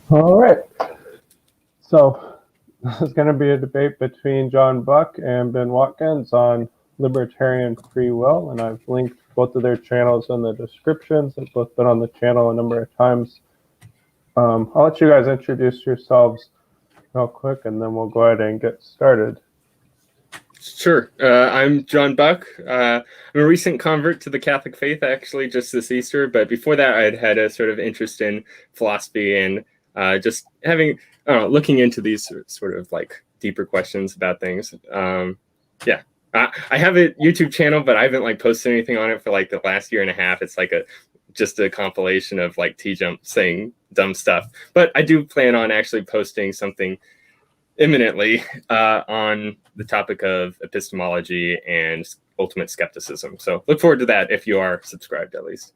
All right. So this is going to be a debate between John Buck and Ben Watkins on libertarian free will, and I've linked both of their channels in the descriptions. They've both been on the channel a number of times. I'll let you guys introduce yourselves real quick, and then we'll go ahead and get started. Sure. I'm John Buck. I'm a recent convert to the Catholic faith, actually, just this Easter. But before that, I'd had a sort of interest in philosophy and just looking into these sort of like deeper questions about things. Yeah. I have a YouTube channel, but I haven't posted anything on it for the last year and a half. It's just a compilation of T-Jump saying dumb stuff. But I do plan on actually posting something imminently on the topic of epistemology and ultimate skepticism. So look forward to that if you are subscribed, at least.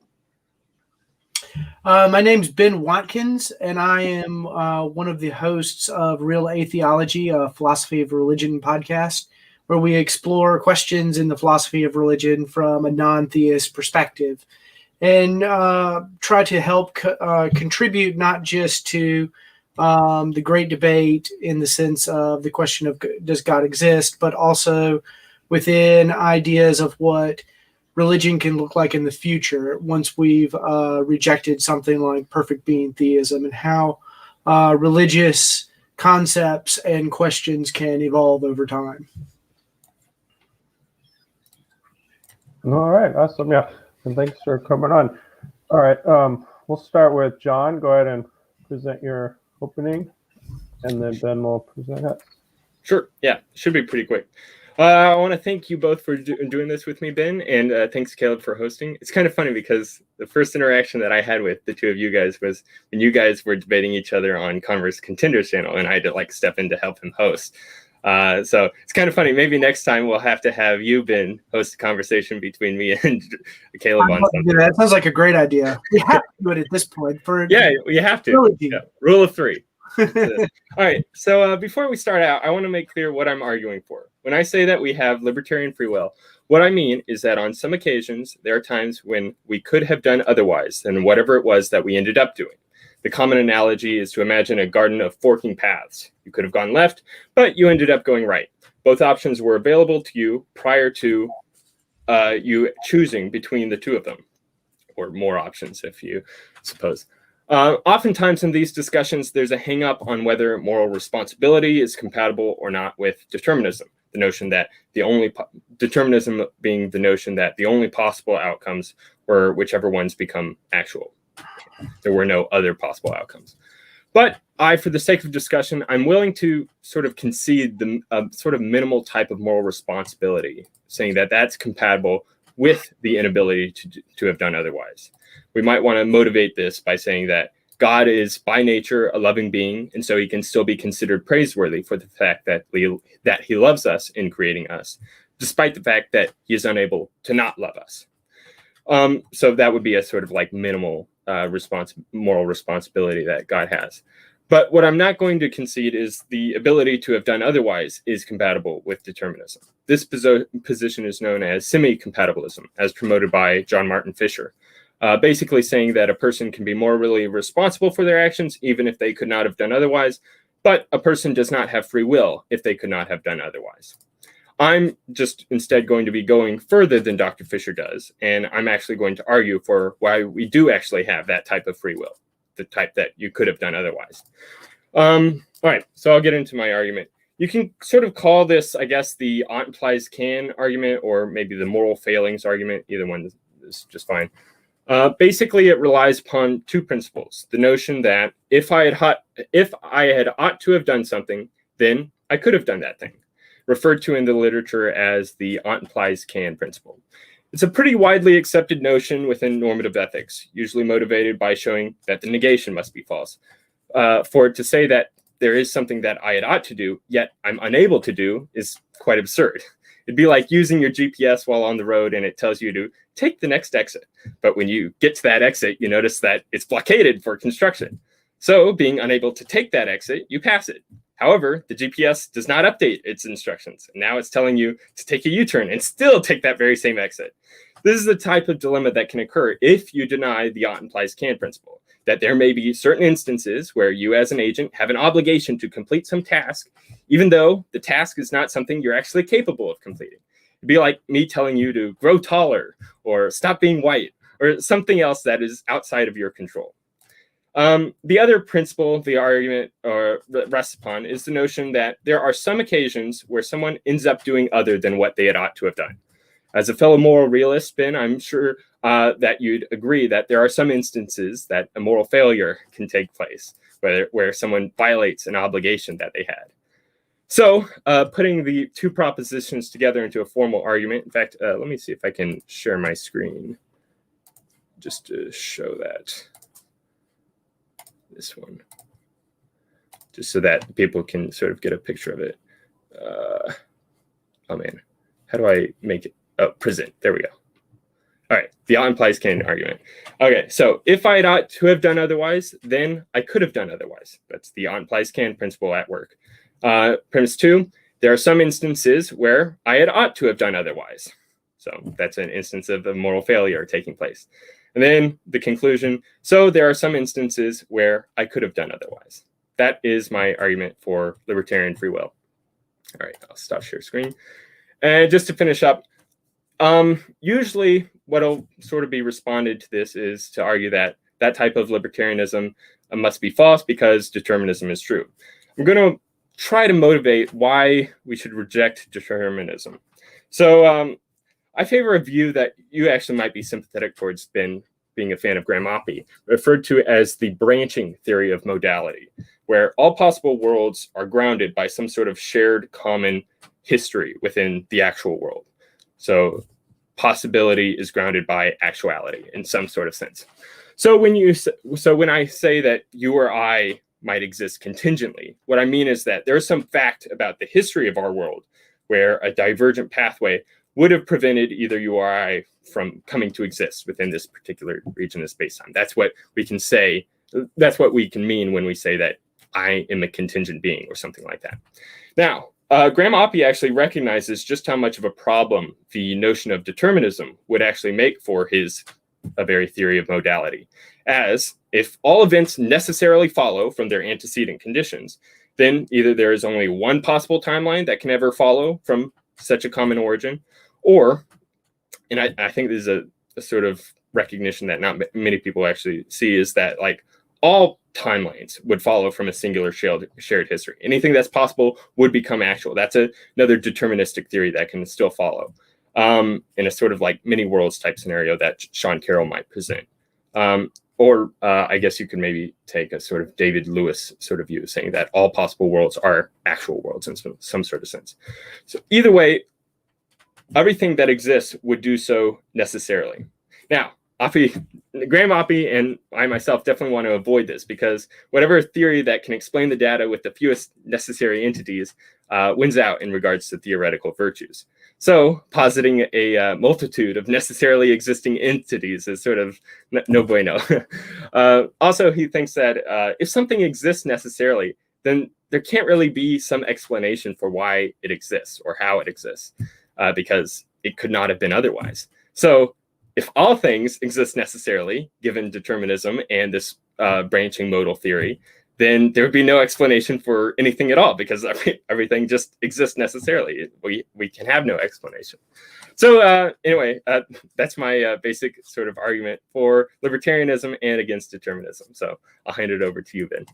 My name's Ben Watkins, and I am one of the hosts of Real Atheology, a philosophy of religion podcast, where we explore questions in the philosophy of religion from a non-theist perspective and try to help contribute not just to the great debate in the sense of the question of does God exist, but also within ideas of what religion can look like in the future once we've rejected something like perfect being theism, and how religious concepts and questions can evolve over time. All right, awesome. Yeah, and thanks for coming on. All right, we'll start with John. Go ahead and present your opening, and then Ben will present it. Sure. Yeah, should be pretty quick. I want to thank you both for doing this with me, Ben, and thanks, Caleb, for hosting. It's kind of funny because the first interaction that I had with the two of you guys was when you guys were debating each other on Converse Contenders channel, and I had to step in to help him host. So it's kind of funny. Maybe next time we'll have to have you, Ben, host a conversation between me and Caleb on something. That sounds like a great idea. We have to do it at this point. Yeah, you have to. Yeah. Rule of 3. All right. So before we start out, I want to make clear what I'm arguing for. When I say that we have libertarian free will, what I mean is that on some occasions, there are times when we could have done otherwise than whatever it was that we ended up doing. The common analogy is to imagine a garden of forking paths. You could have gone left, but you ended up going right. Both options were available to you prior to you choosing between the two of them, or more options if you suppose. Oftentimes in these discussions, there's a hang-up on whether moral responsibility is compatible or not with determinism. The notion that determinism being the notion that the only possible outcomes were whichever ones become actual. There were no other possible outcomes. But for the sake of discussion, I'm willing to sort of concede the sort of minimal type of moral responsibility, saying that that's compatible with the inability to have done otherwise. We might want to motivate this by saying that God is by nature a loving being, and so he can still be considered praiseworthy for the fact that he loves us in creating us, despite the fact that he is unable to not love us. So that would be a sort of minimal moral responsibility that God has. But what I'm not going to concede is the ability to have done otherwise is compatible with determinism. This position is known as semi-compatibilism, as promoted by John Martin Fisher. Basically saying that a person can be morally responsible for their actions, even if they could not have done otherwise, but a person does not have free will if they could not have done otherwise. I'm just instead going to be going further than Dr. Fisher does, and I'm actually going to argue for why we do actually have that type of free will, the type that you could have done otherwise. All right, so I'll get into my argument. You can sort of call this, I guess, the ought implies can argument, or maybe the moral failings argument. Either one is just fine. Basically, it relies upon two principles. The notion that if I had ought to have done something, then I could have done that thing, referred to in the literature as the ought implies can principle. It's a pretty widely accepted notion within normative ethics, usually motivated by showing that the negation must be false. For it to say that there is something that I had ought to do, yet I'm unable to do, is quite absurd. It'd be like using your GPS while on the road and it tells you to take the next exit. But when you get to that exit, you notice that it's blockaded for construction. So being unable to take that exit, you pass it. However, the GPS does not update its instructions. And now it's telling you to take a U-turn and still take that very same exit. This is the type of dilemma that can occur if you deny the ought implies can principle. that there may be certain instances where you as an agent have an obligation to complete some task, even though the task is not something you're actually capable of completing. It'd be like me telling you to grow taller or stop being white or something else that is outside of your control. The other principle the argument rests upon is the notion that there are some occasions where someone ends up doing other than what they had ought to have done. As a fellow moral realist, Ben, I'm sure that you'd agree that there are some instances that a moral failure can take place, where someone violates an obligation that they had. So putting the two propositions together into a formal argument, in fact, let me see if I can share my screen just to show that. This one, just so that people can sort of get a picture of it. Oh man, how do I make it? Oh, present. There we go. All right, the implies canon argument. Okay, so if I ought to have done otherwise, then I could have done otherwise. That's the implies canon principle at work. Premise 2, there are some instances where I had ought to have done otherwise. So that's an instance of a moral failure taking place. And then the conclusion, so there are some instances where I could have done otherwise. That is my argument for libertarian free will. All right, I'll stop share screen. And just to finish up, usually what'll sort of be responded to this is to argue that that type of libertarianism must be false because determinism is true. I'm going to try to motivate why we should reject determinism. So I favor a view that you actually might be sympathetic towards, Ben, being a fan of Graham Oppie, referred to as the branching theory of modality, where all possible worlds are grounded by some sort of shared common history within the actual world. So possibility is grounded by actuality in some sort of sense. So when I say that you or I might exist contingently, what I mean is that there is some fact about the history of our world where a divergent pathway would have prevented either you or I from coming to exist within this particular region of space-time. That's what we can say. That's what we can mean when we say that I am a contingent being or something like that. Now, Graham Oppie actually recognizes just how much of a problem the notion of determinism would actually make for his very theory of modality, as if all events necessarily follow from their antecedent conditions, then either there is only one possible timeline that can ever follow from such a common origin, or, and I think this is a sort of recognition that not many people actually see, is that like all timelines would follow from a singular shared history. Anything that's possible would become actual. That's another deterministic theory that can still follow in a sort of like many worlds type scenario that Sean Carroll might present. Or I guess you could maybe take a sort of David Lewis sort of view, saying that all possible worlds are actual worlds in some sort of sense. So either way, everything that exists would do so necessarily. Now, Graham Oppie and I myself definitely want to avoid this, because whatever theory that can explain the data with the fewest necessary entities wins out in regards to theoretical virtues. So positing a multitude of necessarily existing entities is sort of no bueno. Also, he thinks that if something exists necessarily, then there can't really be some explanation for why it exists or how it exists, because it could not have been otherwise. So if all things exist necessarily, given determinism and this branching modal theory, then there would be no explanation for anything at all, because everything just exists necessarily. We can have no explanation. So anyway, that's my basic sort of argument for libertarianism and against determinism. So I'll hand it over to you, Ben.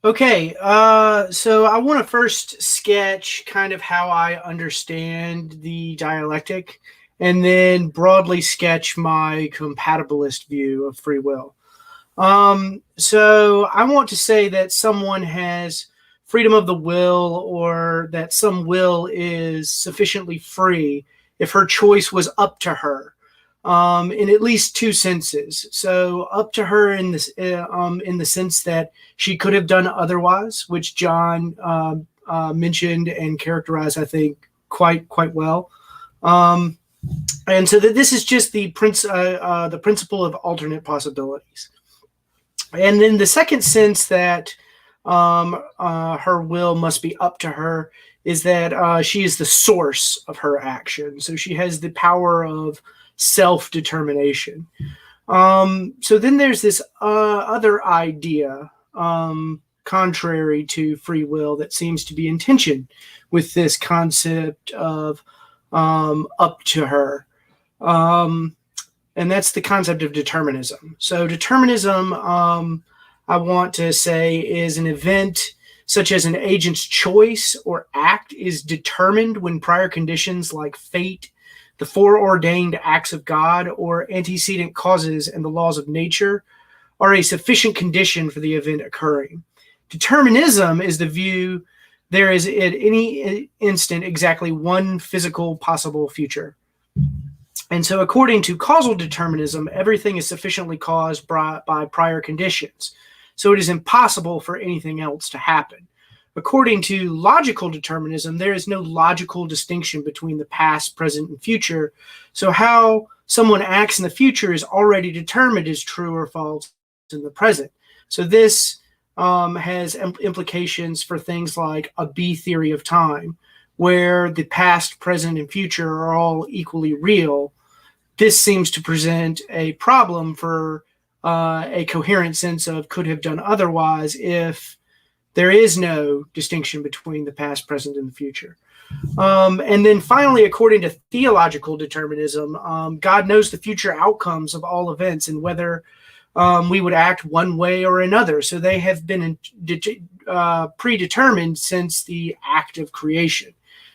Okay, so I want to first sketch kind of how I understand the dialectic, and then broadly sketch my compatibilist view of free will. So I want to say that someone has freedom of the will, or that some will is sufficiently free if her choice was up to her, in at least two senses. So up to her in the sense that she could have done otherwise, which John mentioned and characterized, I think, quite well. And so that this is just the principle of alternate possibilities. And then the second sense that her will must be up to her is that she is the source of her action. So she has the power of self-determination. So then there's this other idea, contrary to free will, that seems to be in tension with this concept of up to her. And that's the concept of determinism. So determinism, I want to say, is an event such as an agent's choice or act is determined when prior conditions like fate, the foreordained acts of God, or antecedent causes and the laws of nature are a sufficient condition for the event occurring. Determinism is the view there is at any instant exactly one physical possible future. And so according to causal determinism, everything is sufficiently caused by prior conditions. So it is impossible for anything else to happen. According to logical determinism, there is no logical distinction between the past, present, and future. So how someone acts in the future is already determined as true or false in the present. So this has implications for things like a B theory of time, where the past, present, and future are all equally real. This seems to present a problem for a coherent sense of could have done otherwise if there is no distinction between the past, present, and the future. And then finally, according to theological determinism, God knows the future outcomes of all events and whether we would act one way or another. So they have been predetermined since the act of creation.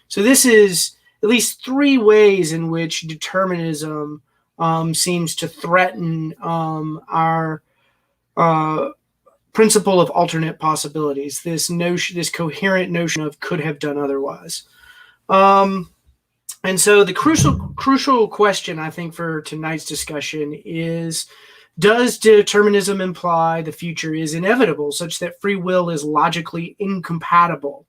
So this is at least three ways in which determinism seems to threaten our principle of alternate possibilities, this notion, this coherent notion of could have done otherwise. And so the crucial question, I think, for tonight's discussion is, does determinism imply the future is inevitable, such that free will is logically incompatible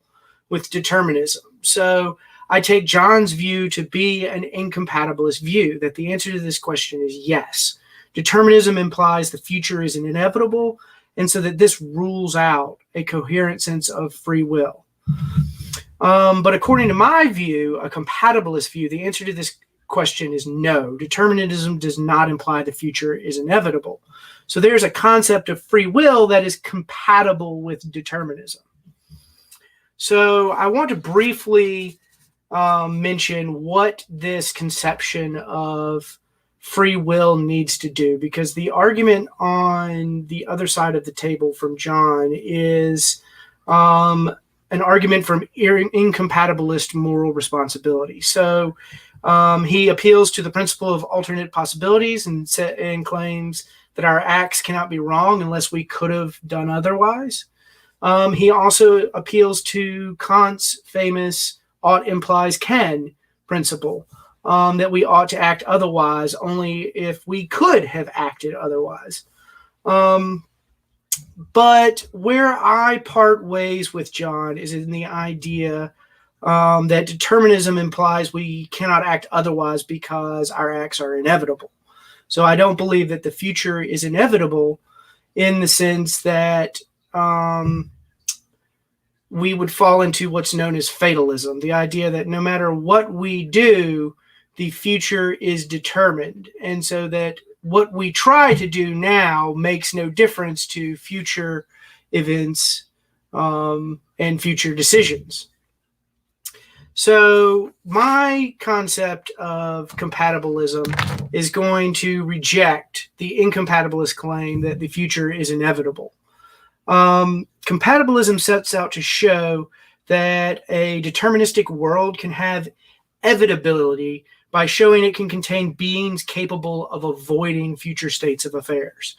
with determinism? So I take John's view to be an incompatibilist view, that the answer to this question is yes. Determinism implies the future is inevitable, and so that this rules out a coherent sense of free will. But according to my view, a compatibilist view, the answer to this question is no. Determinism does not imply the future is inevitable. So there's a concept of free will that is compatible with determinism. So I want to briefly mention what this conception of free will needs to do, because the argument on the other side of the table from John is an argument from incompatibilist moral responsibility. So he appeals to the principle of alternate possibilities and claims that our acts cannot be wrong unless we could have done otherwise. He also appeals to Kant's famous ought implies can principle, that we ought to act otherwise only if we could have acted otherwise. But where I part ways with John is in the idea that determinism implies we cannot act otherwise because our acts are inevitable. So I don't believe that the future is inevitable in the sense that we would fall into what's known as fatalism, the idea that no matter what we do, the future is determined. And so that what we try to do now makes no difference to future events and future decisions. So my concept of compatibilism is going to reject the incompatibilist claim that the future is inevitable. Compatibilism sets out to show that a deterministic world can have evitability by showing it can contain beings capable of avoiding future states of affairs.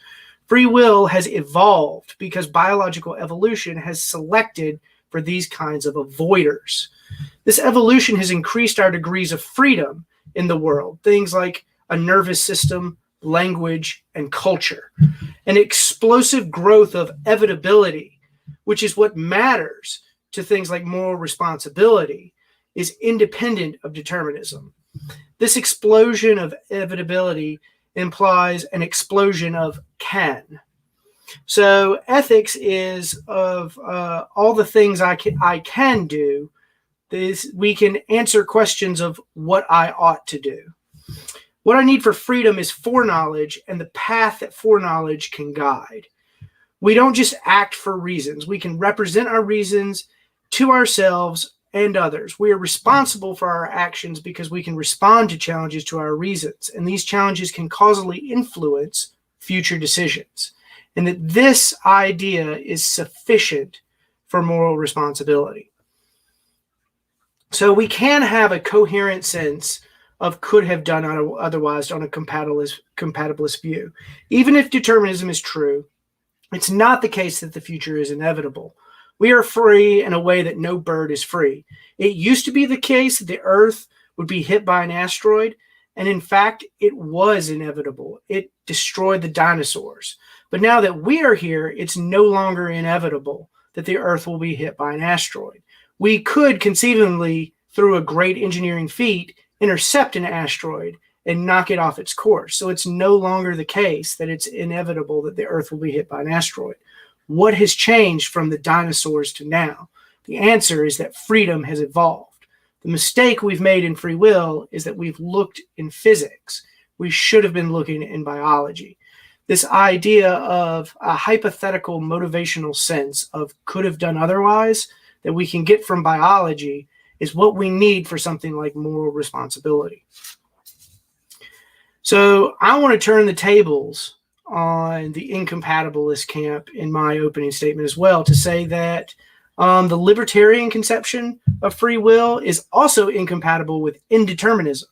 Free will has evolved because biological evolution has selected for these kinds of avoiders. This evolution has increased our degrees of freedom in the world, things like a nervous system, language, and culture. An explosive growth of evitability, which is what matters to things like moral responsibility, is independent of determinism. This explosion of evitability implies an explosion of can. So ethics is of all the things I can do, we can answer questions of what I ought to do. What I need for freedom is foreknowledge and the path that foreknowledge can guide. We don't just act for reasons. We can represent our reasons to ourselves and others. We are responsible for our actions because we can respond to challenges to our reasons, and these challenges can causally influence future decisions. And that this idea is sufficient for moral responsibility. So we can have a coherent sense of could have done otherwise on a compatibilist view. Even if determinism is true, it's not the case that the future is inevitable. We are free in a way that no bird is free. It used to be the case that the Earth would be hit by an asteroid, and in fact, it was inevitable. It destroyed the dinosaurs. But now that we are here, it's no longer inevitable that the Earth will be hit by an asteroid. We could conceivably, through a great engineering feat, intercept an asteroid and knock it off its course. So it's no longer the case that it's inevitable that the Earth will be hit by an asteroid. What has changed from the dinosaurs to now? The answer is that freedom has evolved. The mistake we've made in free will is that we've looked in physics. We should have been looking in biology. This idea of a hypothetical motivational sense of could have done otherwise that we can get from biology is what we need for something like moral responsibility. So I want to turn the tables on the incompatibilist camp in my opening statement as well to say that the libertarian conception of free will is also incompatible with indeterminism.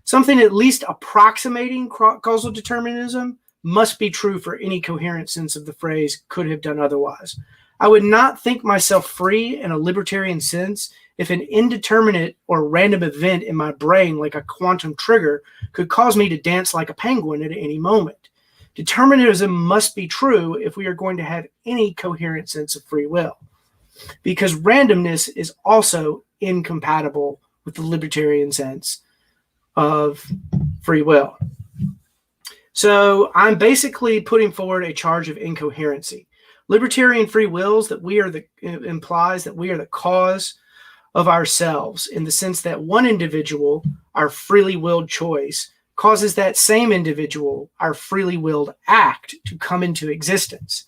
Something at least approximating causal determinism must be true for any coherent sense of the phrase could have done otherwise. I would not think myself free in a libertarian sense if an indeterminate or random event in my brain, like a quantum trigger, could cause me to dance like a penguin at any moment. Determinism must be true if we are going to have any coherent sense of free will, because randomness is also incompatible with the libertarian sense of free will. So I'm basically putting forward a charge of incoherency. Libertarian free wills that implies that we are the cause of ourselves, in the sense that one individual, our freely willed choice, causes that same individual, our freely willed act, to come into existence.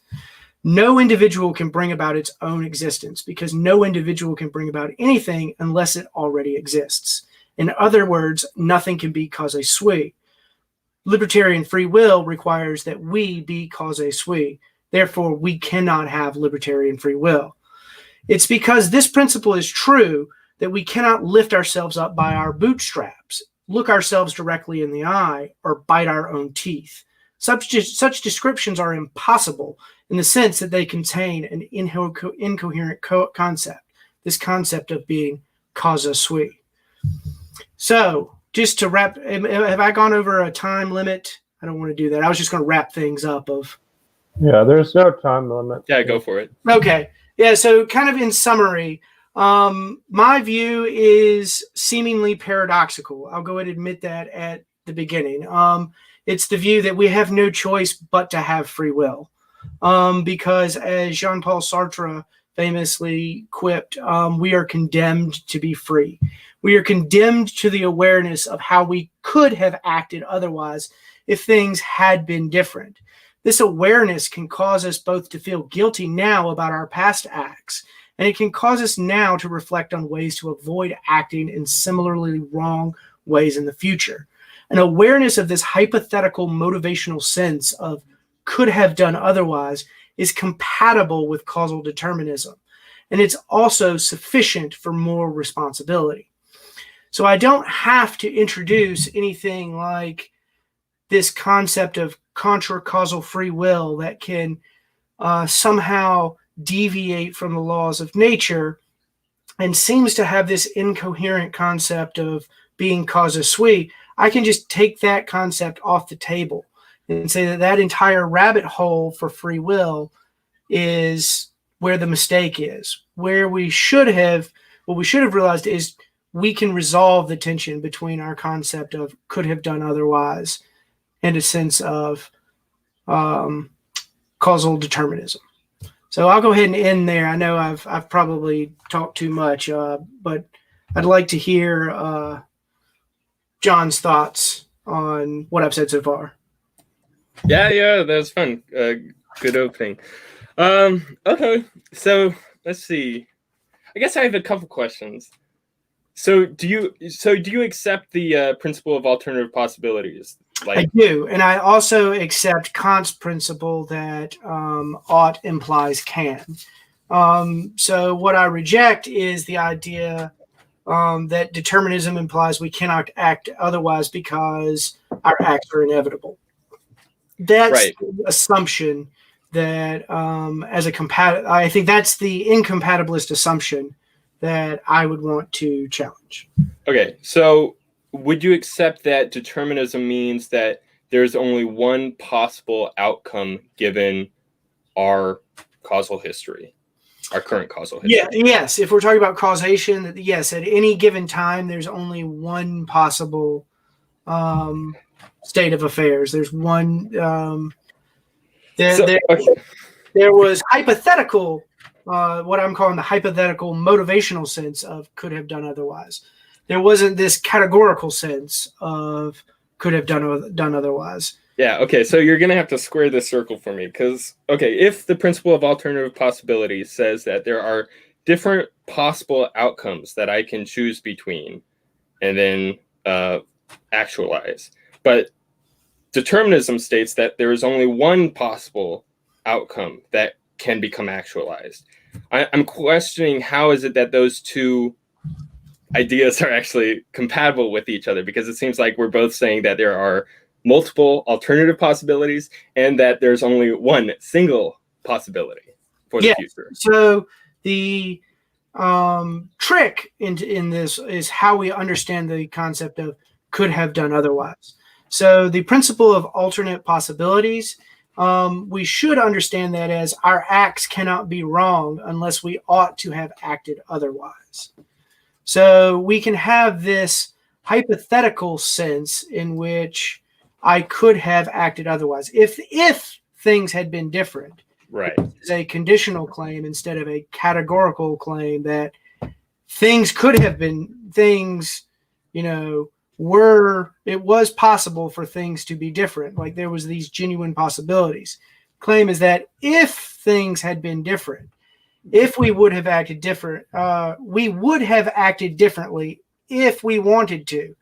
No individual can bring about its own existence, because no individual can bring about anything unless it already exists. In other words, nothing can be cause sui. Libertarian free will requires that we be cause sui. Therefore, we cannot have libertarian free will. It's because this principle is true that we cannot lift ourselves up by our bootstraps, look ourselves directly in the eye, or bite our own teeth. Such descriptions are impossible in the sense that they contain an incoherent concept, this concept of being causa sui. So, just to wrap, have I gone over a time limit? I don't want to do that. I was just going to wrap things up. Yeah, there's no time limit. Yeah, go for it. Okay. Yeah, so kind of in summary, my view is seemingly paradoxical. I'll go ahead and admit that at the beginning. It's the view that we have no choice but to have free will. Because as Jean-Paul Sartre famously quipped, we are condemned to be free. We are condemned to the awareness of how we could have acted otherwise if things had been different. This awareness can cause us both to feel guilty now about our past acts, and it can cause us now to reflect on ways to avoid acting in similarly wrong ways in the future. An awareness of this hypothetical motivational sense of could have done otherwise is compatible with causal determinism, and it's also sufficient for moral responsibility. So I don't have to introduce anything like this concept of contra-causal free will that can somehow deviate from the laws of nature and seems to have this incoherent concept of being causa sui. I can just take that concept off the table and say that that entire rabbit hole for free will is where the mistake is. Where we should have, what we should have realized is we can resolve the tension between our concept of could have done otherwise and a sense of causal determinism. So I'll go ahead and end there. I know I've probably talked too much, but I'd like to hear John's thoughts on what I've said so far. Yeah, that was fun. Good opening. Okay, so let's see. I guess I have a couple questions. So do you accept the principle of alternative possibilities? I do, and I also accept Kant's principle that ought implies can. So what I reject is the idea that determinism implies we cannot act otherwise because our acts are inevitable. That's right. the assumption that I think that's the incompatibilist assumption that I would want to challenge. Okay, so would you accept that determinism means that there's only one possible outcome given our causal history, our current causal history? Yeah, yes. If we're talking about causation, yes, at any given time, there's only one possible state of affairs. There's one. There was hypothetical, what I'm calling the hypothetical motivational sense of could have done otherwise. There wasn't this categorical sense of could have done otherwise. Yeah, okay, so you're going to have to square this circle for me because, okay, if the principle of alternative possibilities says that there are different possible outcomes that I can choose between and then actualize, but determinism states that there is only one possible outcome that can become actualized. I'm questioning how is it that those two ideas are actually compatible with each other, because it seems like we're both saying that there are multiple alternative possibilities and that there's only one single possibility for the future. So the trick in this is how we understand the concept of could have done otherwise. So the principle of alternate possibilities, we should understand that as our acts cannot be wrong unless we ought to have acted otherwise. So we can have this hypothetical sense in which I could have acted otherwise. If things had been different, right? It's a conditional claim instead of a categorical claim that things could have been things, it was possible for things to be different. Like there was these genuine possibilities. Claim is that if things had been different, if we would have acted different, we would have acted differently if we wanted to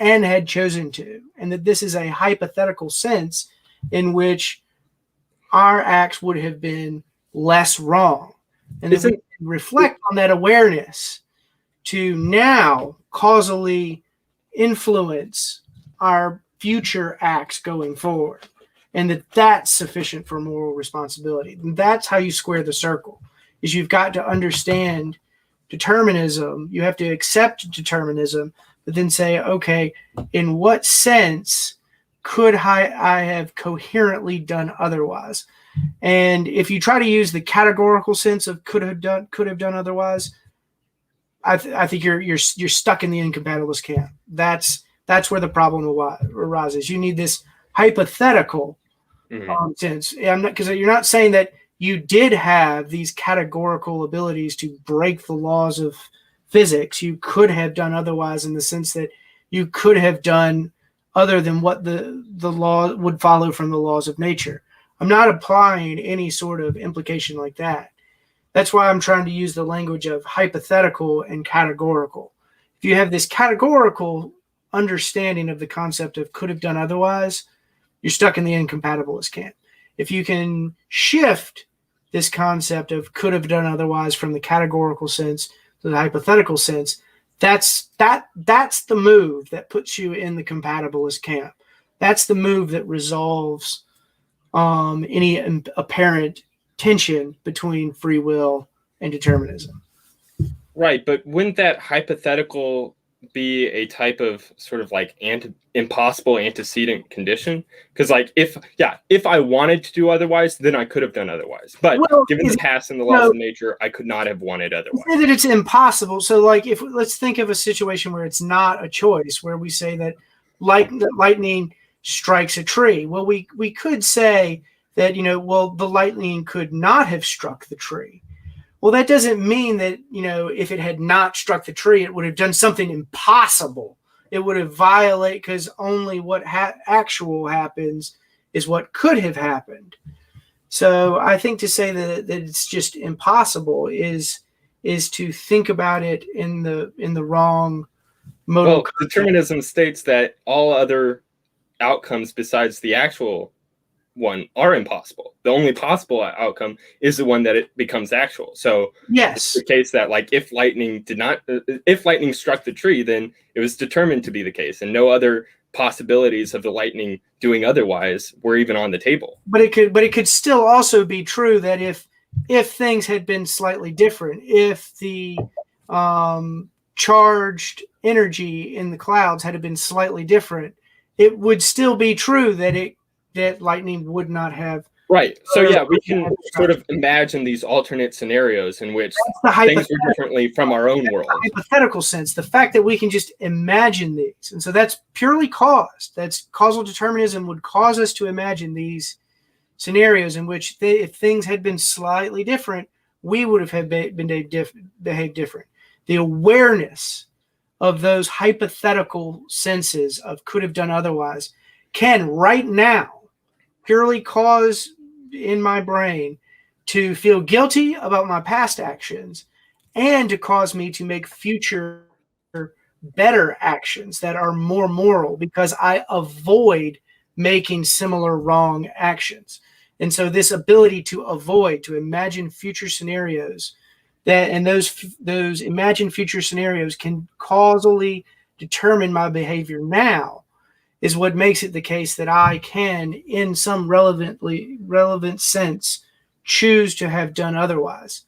and had chosen to. And that this is a hypothetical sense in which our acts would have been less wrong. And then we can reflect on that awareness to now causally influence our future acts going forward. And that's sufficient for moral responsibility. And that's how you square the circle, is you've got to understand determinism. You have to accept determinism, but then say, okay, in what sense could I have coherently done otherwise? And if you try to use the categorical sense of could have done otherwise, I think you're stuck in the incompatibilist camp. That's where the problem arises. You need this hypothetical sense, because you're not saying that you did have these categorical abilities to break the laws of physics. You could have done otherwise in the sense that you could have done other than what the law would follow from the laws of nature. I'm not applying any sort of implication like that. That's why I'm trying to use the language of hypothetical and categorical. If you have this categorical understanding of the concept of could have done otherwise, you're stuck in the incompatibilist camp. If you can shift this concept of could have done otherwise from the categorical sense to the hypothetical sense, that's the move that puts you in the compatibilist camp. That's the move that resolves any apparent tension between free will and determinism. Right, but wouldn't that hypothetical be a type of sort of like impossible antecedent condition? Because like if I wanted to do otherwise, then I could have done otherwise. But given the past and the laws of nature, I could not have wanted otherwise. Say that it's impossible. So like let's think of a situation where it's not a choice, where we say that lightning strikes a tree. Well, we could say that the lightning could not have struck the tree. Well, that doesn't mean that if it had not struck the tree, it would have done something impossible it would have violated, because only what actual happens is what could have happened. So I think to say that it's just impossible is to think about it in the wrong modal. Well, determinism states that all other outcomes besides the actual one are impossible. The only possible outcome is the one that it becomes actual. So yes, it's the case that, like, if lightning struck the tree, then it was determined to be the case, and no other possibilities of the lightning doing otherwise were even on the table. But it could still also be true that if things had been slightly different, if the charged energy in the clouds had been slightly different, it would still be true that lightning would not have. Right. So yeah, we can sort of imagine these alternate scenarios in which things were differently from our own world. The hypothetical sense, the fact that we can just imagine these. And so that's purely caused. That's causal determinism would cause us to imagine these scenarios in which if things had been slightly different, we would have behaved different. The awareness of those hypothetical senses of could have done otherwise can right now purely cause in my brain to feel guilty about my past actions and to cause me to make future better actions that are more moral because I avoid making similar wrong actions. And so this ability to avoid, to imagine future scenarios, and those imagined future scenarios can causally determine my behavior now, is what makes it the case that I can, in some relevant sense, choose to have done otherwise.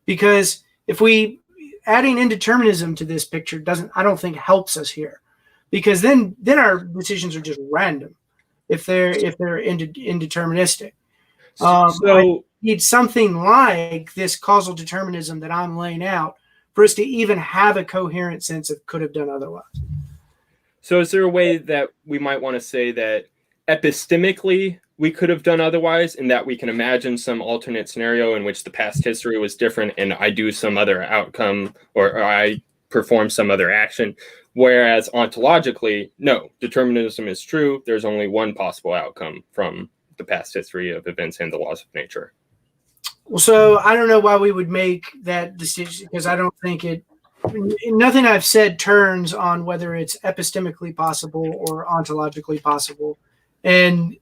Because if we adding indeterminism to this picture I don't think helps us here, because then our decisions are just random if they're indeterministic. I need something like this causal determinism that I'm laying out for us to even have a coherent sense of could have done otherwise. So is there a way that we might want to say that epistemically we could have done otherwise, in that we can imagine some alternate scenario in which the past history was different and I do some other outcome or I perform some other action, whereas ontologically, no, determinism is true. There's only one possible outcome from the past history of events and the laws of nature. Well, so I don't know why we would make that decision, because I don't think nothing I've said turns on whether it's epistemically possible or ontologically possible. And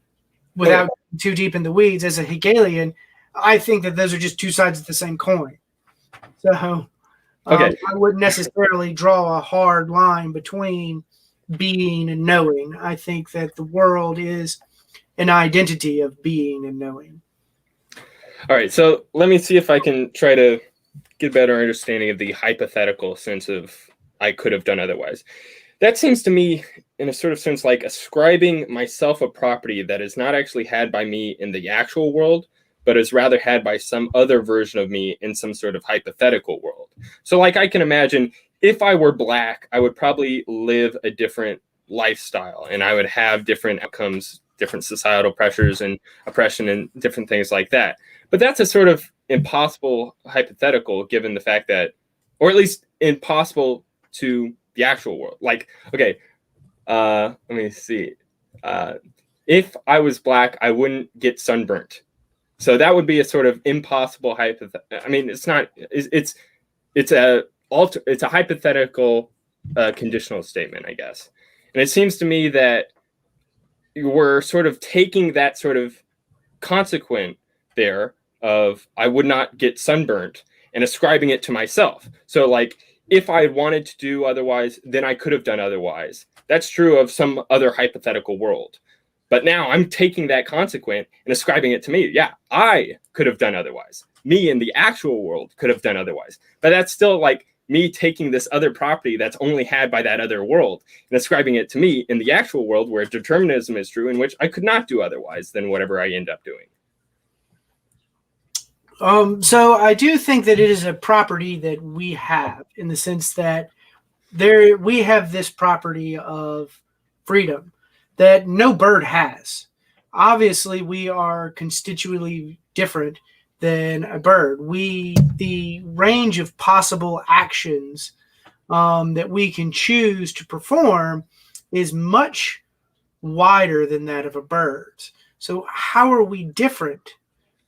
without getting too deep in the weeds, as a Hegelian, I think that those are just two sides of the same coin. So I wouldn't necessarily draw a hard line between being and knowing. I think that the world is an identity of being and knowing. All right, so let me see if I can try to get a better understanding of the hypothetical sense of I could have done otherwise. That seems to me, in a sort of sense, like ascribing myself a property that is not actually had by me in the actual world, but is rather had by some other version of me in some sort of hypothetical world. So like I can imagine if I were black, I would probably live a different lifestyle and I would have different outcomes, different societal pressures and oppression and different things like that. But that's a sort of impossible hypothetical, given the fact that, or at least impossible to the actual world. Like, okay, let me see. If I was black, I wouldn't get sunburnt. So that would be a sort of impossible hypothetical. I mean, it's not. It's a hypothetical conditional statement, I guess. And it seems to me that we're sort of taking that sort of consequent there of I would not get sunburnt and ascribing it to myself. So like if I wanted to do otherwise, then I could have done otherwise. That's true of some other hypothetical world. But now I'm taking that consequent and ascribing it to me. Yeah, I could have done otherwise. Me in the actual world could have done otherwise. But that's still like me taking this other property that's only had by that other world and ascribing it to me in the actual world where determinism is true, in which I could not do otherwise than whatever I end up doing. So I do think that it is a property that we have, in the sense that we have this property of freedom that no bird has. Obviously, we are constitutively different than a bird. The range of possible actions that we can choose to perform is much wider than that of a bird. So how are we different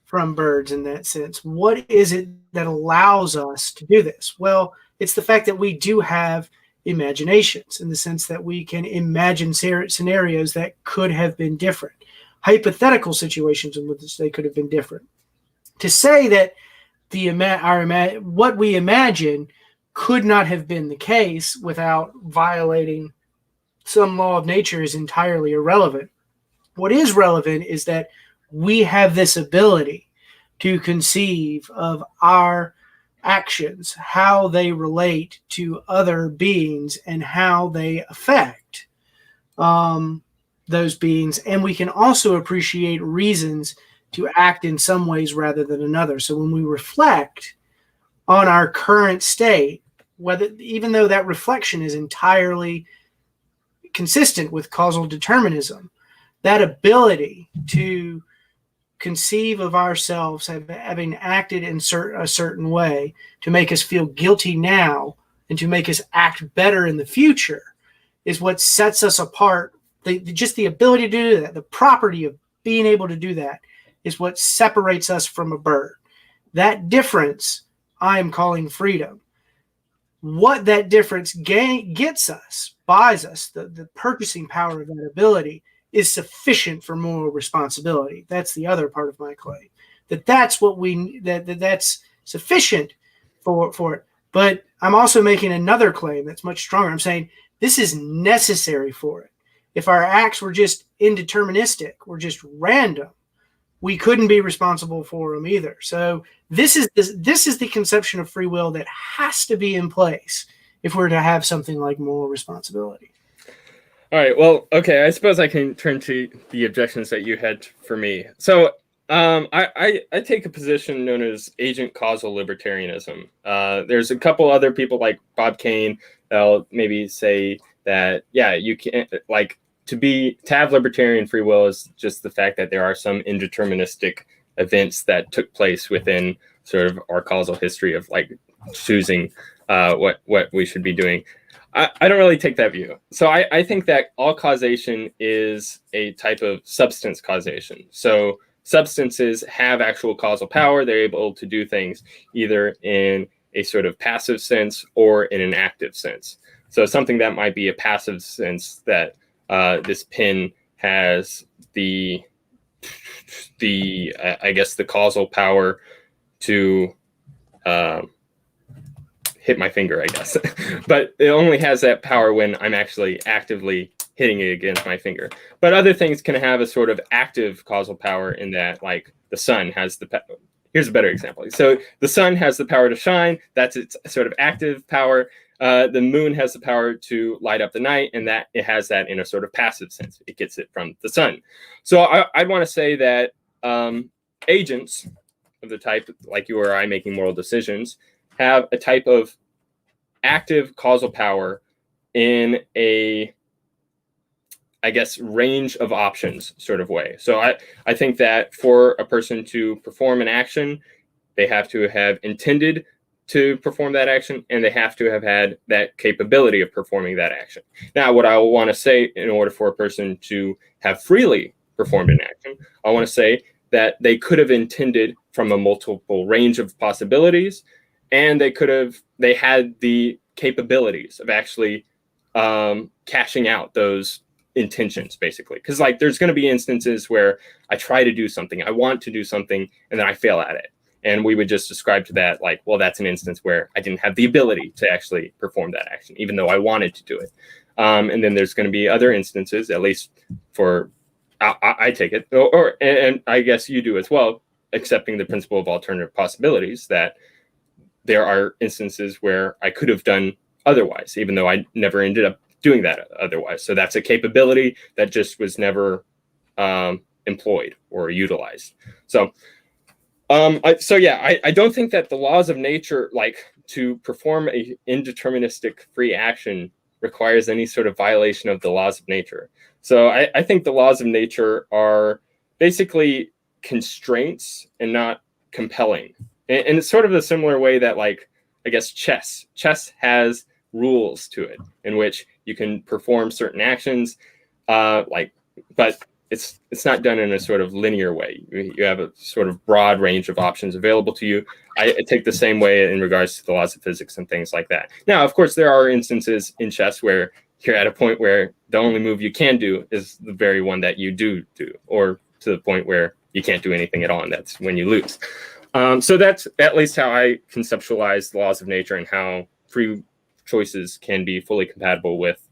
from birds in that sense? What is it that allows us to do this? Well, it's the fact that we do have imaginations, in the sense that we can imagine scenarios that could have been different, hypothetical situations in which they could have been different. To say that what we imagine could not have been the case without violating some law of nature is entirely irrelevant. What is relevant is that we have this ability to conceive of our actions, how they relate to other beings, and how they affect those beings. And we can also appreciate reasons to act in some ways rather than another. So when we reflect on our current state, even though that reflection is entirely consistent with causal determinism, that ability to conceive of ourselves having acted in a certain way to make us feel guilty now and to make us act better in the future is what sets us apart. Just the ability to do that, the property of being able to do that, is what separates us from a bird. That difference I'm calling freedom. What that difference gets us, buys us, the purchasing power of that ability is sufficient for moral responsibility. That's the other part of my claim. That's sufficient for it. But I'm also making another claim that's much stronger. I'm saying this is necessary for it. If our acts were just indeterministic, were just random, we couldn't be responsible for them either. So this is the conception of free will that has to be in place if we're to have something like moral responsibility. All right. Well, okay. I suppose I can turn to the objections that you had for me. So I take a position known as agent causal libertarianism. There's a couple other people like Bob Kane that'll maybe say that, yeah, you can't, like, to have libertarian free will is just the fact that there are some indeterministic events that took place within sort of our causal history of like choosing what we should be doing. I don't really take that view. So I think that all causation is a type of substance causation. So substances have actual causal power. They're able to do things either in a sort of passive sense or in an active sense. So something that might be a passive sense, that this pin has the I guess the causal power to hit my finger, I guess. But it only has that power when I'm actually actively hitting it against my finger. But other things can have a sort of active causal power in that, like the sun has the here's a better example. So the sun has the power to shine. That's its sort of active power. The moon has the power to light up the night, and that it has that in a sort of passive sense. It gets it from the sun. So I'd want to say that agents of the type like you or I making moral decisions have a type of active causal power in a, I guess, range of options sort of way. So I think that for a person to perform an action, they have to have intended to perform that action, and they have to have had that capability of performing that action. Now, what I want to say, in order for a person to have freely performed an action, I want to say that they could have intended from a multiple range of possibilities, and they had the capabilities of actually cashing out those intentions, basically. Because like there's going to be instances where I try to do something, I want to do something, and then I fail at it. And we would just describe to that like, well, that's an instance where I didn't have the ability to actually perform that action, even though I wanted to do it. And then there's going to be other instances, at least for, I take it, and I guess you do as well, accepting the principle of alternative possibilities, that there are instances where I could have done otherwise, even though I never ended up doing that otherwise. So that's a capability that just was never employed or utilized. So I don't think that the laws of nature, like to perform a indeterministic free action, requires any sort of violation of the laws of nature. So I think the laws of nature are basically constraints and not compelling. And it's sort of a similar way that, like, I guess chess has rules to it in which you can perform certain actions, but it's not done in a sort of linear way. You have a sort of broad range of options available to you. I take the same way in regards to the laws of physics and things like that. Now, of course, there are instances in chess where you're at a point where the only move you can do is the very one that you do, or to the point where you can't do anything at all, and that's when you lose. So that's at least how I conceptualize the laws of nature and how free choices can be fully compatible with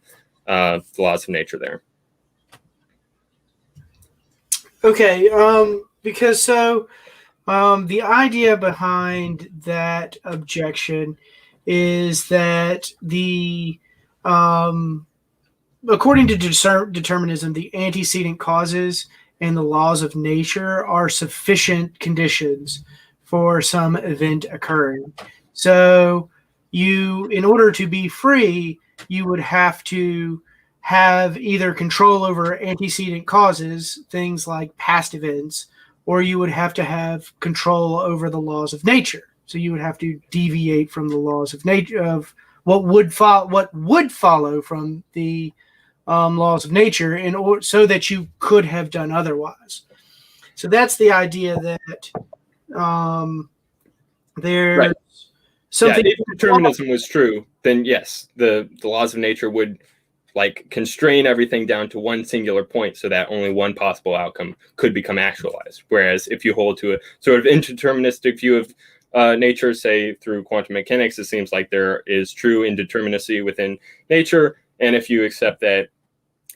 the laws of nature there. Okay, because the idea behind that objection is that according to determinism, the antecedent causes and the laws of nature are sufficient conditions for some event occurring. So in order to be free, you would have to have either control over antecedent causes, things like past events, or you would have to have control over the laws of nature. So you would have to deviate from the laws of nature, of what would follow from the laws of nature, so that you could have done otherwise. So that's the idea that there's right. something. Yeah, if determinism was true, then yes, the laws of nature would constrain everything down to one singular point so that only one possible outcome could become actualized. Whereas if you hold to a sort of indeterministic view of nature, say through quantum mechanics, it seems like there is true indeterminacy within nature. And if you accept that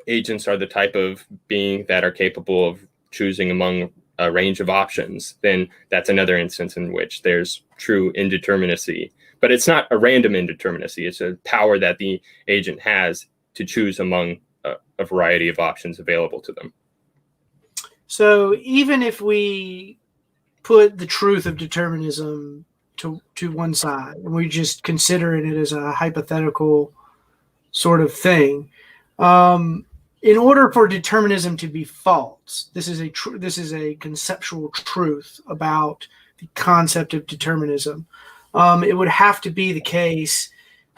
agents are the type of being that are capable of choosing among a range of options, then that's another instance in which there's true indeterminacy. But it's not a random indeterminacy. It's a power that the agent has to choose among a variety of options available to them. So even if we put the truth of determinism to one side and we just consider it as a hypothetical sort of thing, in order for determinism to be false, this is a conceptual truth about the concept of determinism. It would have to be the case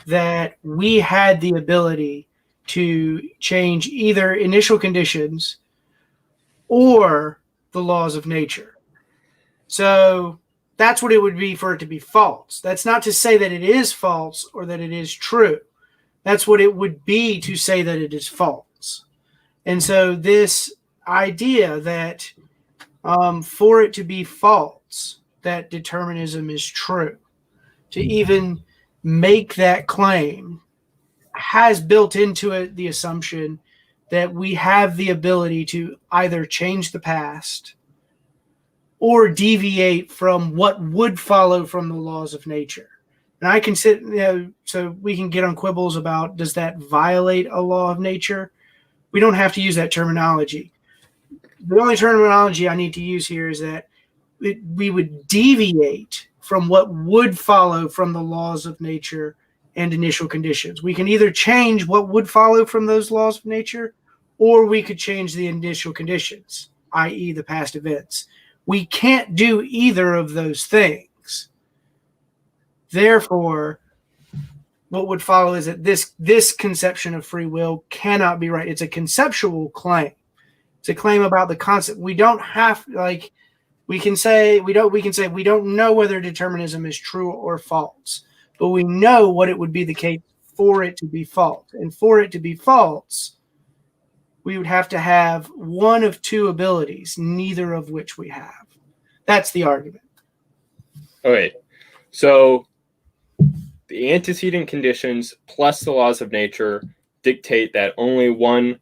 that we had the ability to change either initial conditions or the laws of nature. So that's what it would be for it to be false. That's not to say that it is false or that it is true. That's what it would be to say that it is false. And so this idea that for it to be false, that determinism is true, to even make that claim has built into it the assumption that we have the ability to either change the past or deviate from what would follow from the laws of nature. And I can so we can get on quibbles about, does that violate a law of nature? We don't have to use that terminology. The only terminology I need to use here is that we would deviate from what would follow from the laws of nature and initial conditions. We can either change what would follow from those laws of nature, or we could change the initial conditions, i.e. the past events. We can't do either of those things. Therefore, what would follow is that this conception of free will cannot be right. It's a conceptual claim. It's a claim about the concept. We don't have, we can say we don't know whether determinism is true or false, but we know what it would be the case for it to be false. And for it to be false, we would have to have one of two abilities, neither of which we have. That's the argument. Okay, so the antecedent conditions plus the laws of nature dictate that only one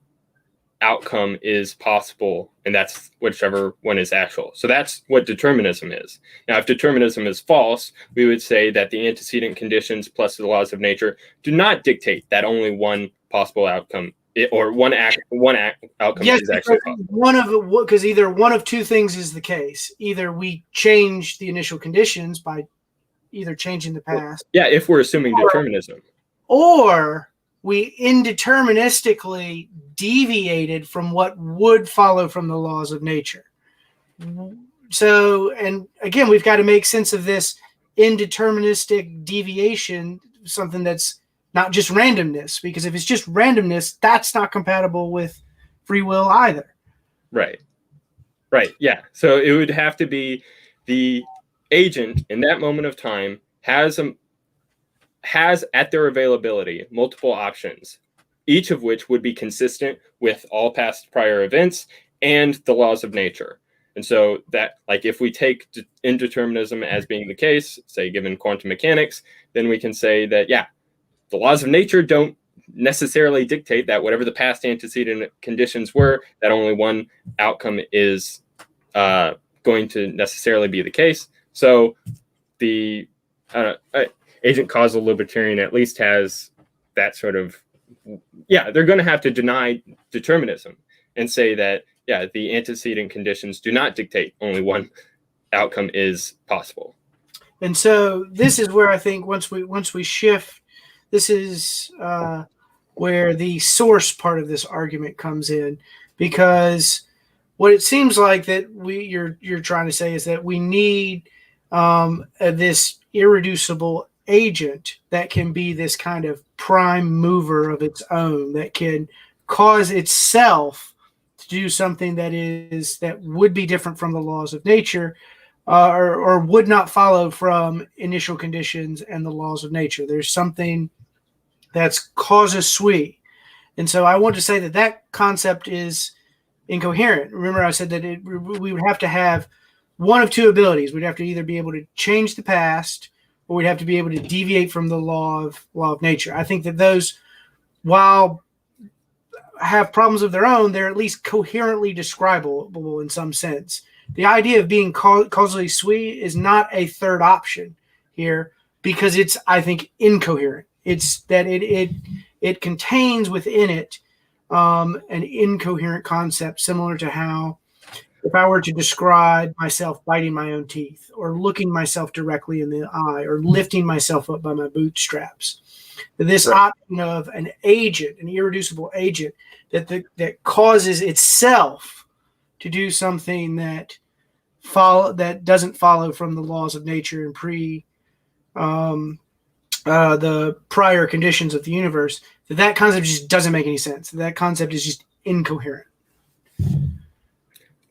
outcome is possible, and that's whichever one is actual. So that's what determinism is. Now, if determinism is false, we would say that the antecedent conditions plus the laws of nature do not dictate that only one possible outcome or one outcome is actually possible. Because either one of two things is the case. Either we change the initial conditions by either changing the past. Yeah, if we're assuming determinism. Or we indeterministically deviated from what would follow from the laws of nature. So, and again, we've got to make sense of this indeterministic deviation, something that's not just randomness, because if it's just randomness, that's not compatible with free will either. Right. Yeah. So it would have to be the agent in that moment of time has at their availability multiple options, each of which would be consistent with all past prior events and the laws of nature. And so that, like, if we take indeterminism as being the case, say given quantum mechanics, then we can say that, yeah, the laws of nature don't necessarily dictate that whatever the past antecedent conditions were, that only one outcome is going to necessarily be the case. So the agent causal libertarian at least has that sort of, yeah, they're going to have to deny determinism and say that, yeah, the antecedent conditions do not dictate only one outcome is possible. And so this is where I think once we shift, this is where the source part of this argument comes in, because what it seems like that you're trying to say is that we need this irreducible agent that can be this kind of prime mover of its own, that can cause itself to do something that would be different from the laws of nature, or would not follow from initial conditions and the laws of nature. There's something that's causa sui. And so I want to say that concept is incoherent. Remember, I said that we would have to have one of two abilities. We'd have to either be able to change the past, or we'd have to be able to deviate from the law of nature. I think that those, while have problems of their own, they're at least coherently describable in some sense. The idea of being causally sui is not a third option here, because it's, I think, incoherent. It's that it contains within it an incoherent concept, similar to how if I were to describe myself biting my own teeth, or looking myself directly in the eye, or lifting myself up by my bootstraps, this option of an agent, an irreducible agent that causes itself to do something that doesn't follow from the laws of nature and the prior conditions of the universe, that concept just doesn't make any sense. That concept is just incoherent.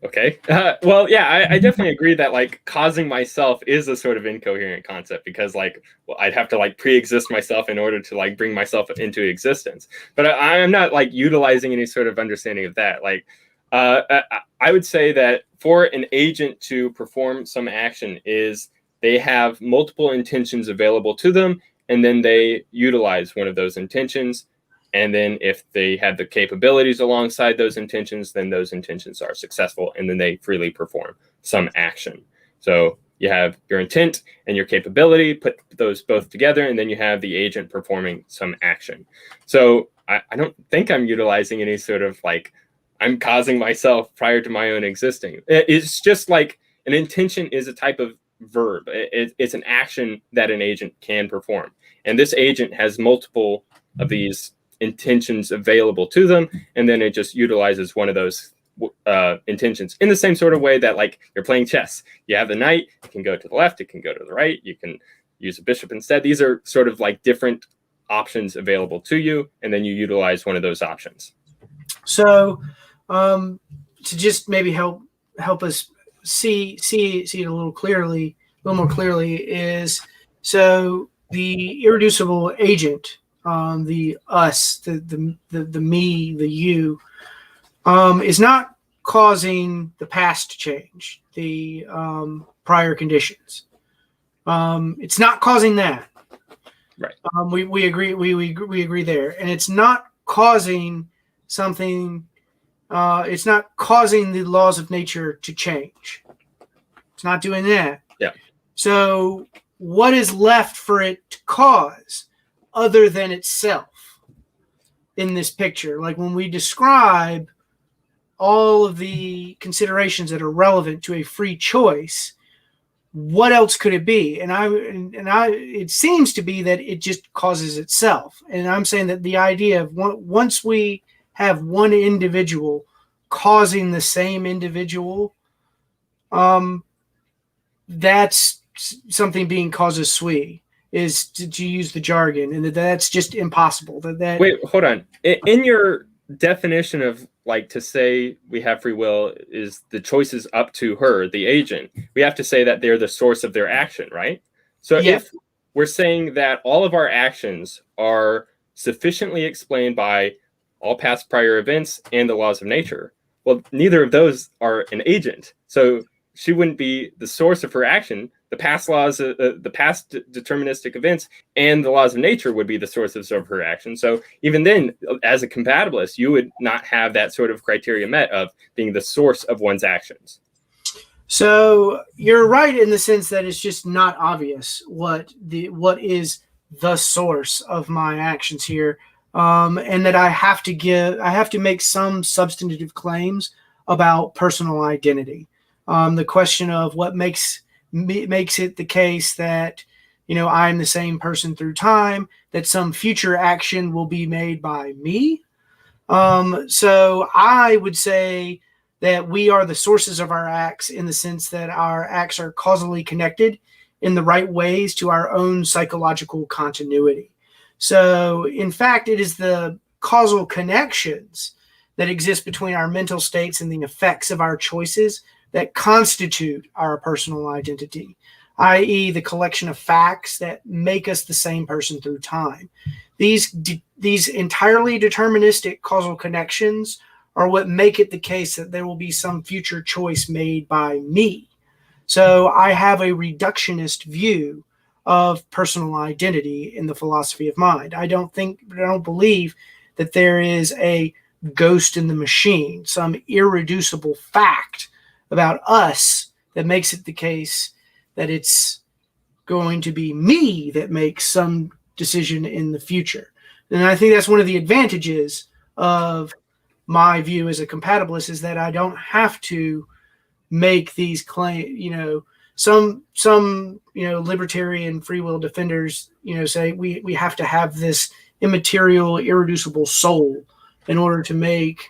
Okay. Well, yeah, I definitely agree that, like, causing myself is a sort of incoherent concept, because, like, well, I'd have to, like, pre-exist myself in order to, like, bring myself into existence. But I'm not, like, utilizing any sort of understanding of that. Like, I would say that for an agent to perform some action is they have multiple intentions available to them, and then they utilize one of those intentions. And then if they have the capabilities alongside those intentions, then those intentions are successful, and then they freely perform some action. So you have your intent and your capability, put those both together, and then you have the agent performing some action. So I don't think I'm utilizing any sort of, like, I'm causing myself prior to my own existing. It's just like an intention is a type of verb. It's an action that an agent can perform. And this agent has multiple of these intentions available to them, and then it just utilizes one of those intentions in the same sort of way that, like, you're playing chess. You have the knight, it can go to the left, it can go to the right, you can use a bishop instead. These are sort of like different options available to you, and then you utilize one of those options. So to just maybe help us see it a little more clearly, is so the irreducible agent, the us, the me, the you, is not causing the past to change, the prior conditions. It's not causing that. Right. We agree. We agree there, and it's not causing something. It's not causing the laws of nature to change. It's not doing that. Yeah. So what is left for it to cause other than itself in this picture? Like, when we describe all of the considerations that are relevant to a free choice, what else could it be? And it seems to be that it just causes itself. And I'm saying that the idea of once we have one individual causing the same individual, that's something being causa sui. is to use the jargon, and that's just impossible. Wait, hold on. In your definition of like to say we have free will is the choice is up to her, the agent. We have to say that they're the source of their action, right? So if we're saying that all of our actions are sufficiently explained by all past prior events and the laws of nature, well, neither of those are an agent. So she wouldn't be the source of her action. The past laws, the past deterministic events and the laws of nature would be the sources of her action. So even then, as a compatibilist, you would not have that sort of criteria met of being the source of one's actions. So you're right in the sense that it's just not obvious what is the source of my actions here, and that I have to make some substantive claims about personal identity. The question of what makes it the case that, I'm the same person through time, that some future action will be made by me. So I would say that we are the sources of our acts in the sense that our acts are causally connected in the right ways to our own psychological continuity. So in fact, it is the causal connections that exist between our mental states and the effects of our choices that constitute our personal identity, i.e. the collection of facts that make us the same person through time. These entirely deterministic causal connections are what make it the case that there will be some future choice made by me. So I have a reductionist view of personal identity in the philosophy of mind. I don't believe that there is a ghost in the machine, some irreducible fact about us that makes it the case that it's going to be me that makes some decision in the future. And I think that's one of the advantages of my view as a compatibilist, is that I don't have to make these claims. Some libertarian free will defenders, say we have to have this immaterial, irreducible soul in order to make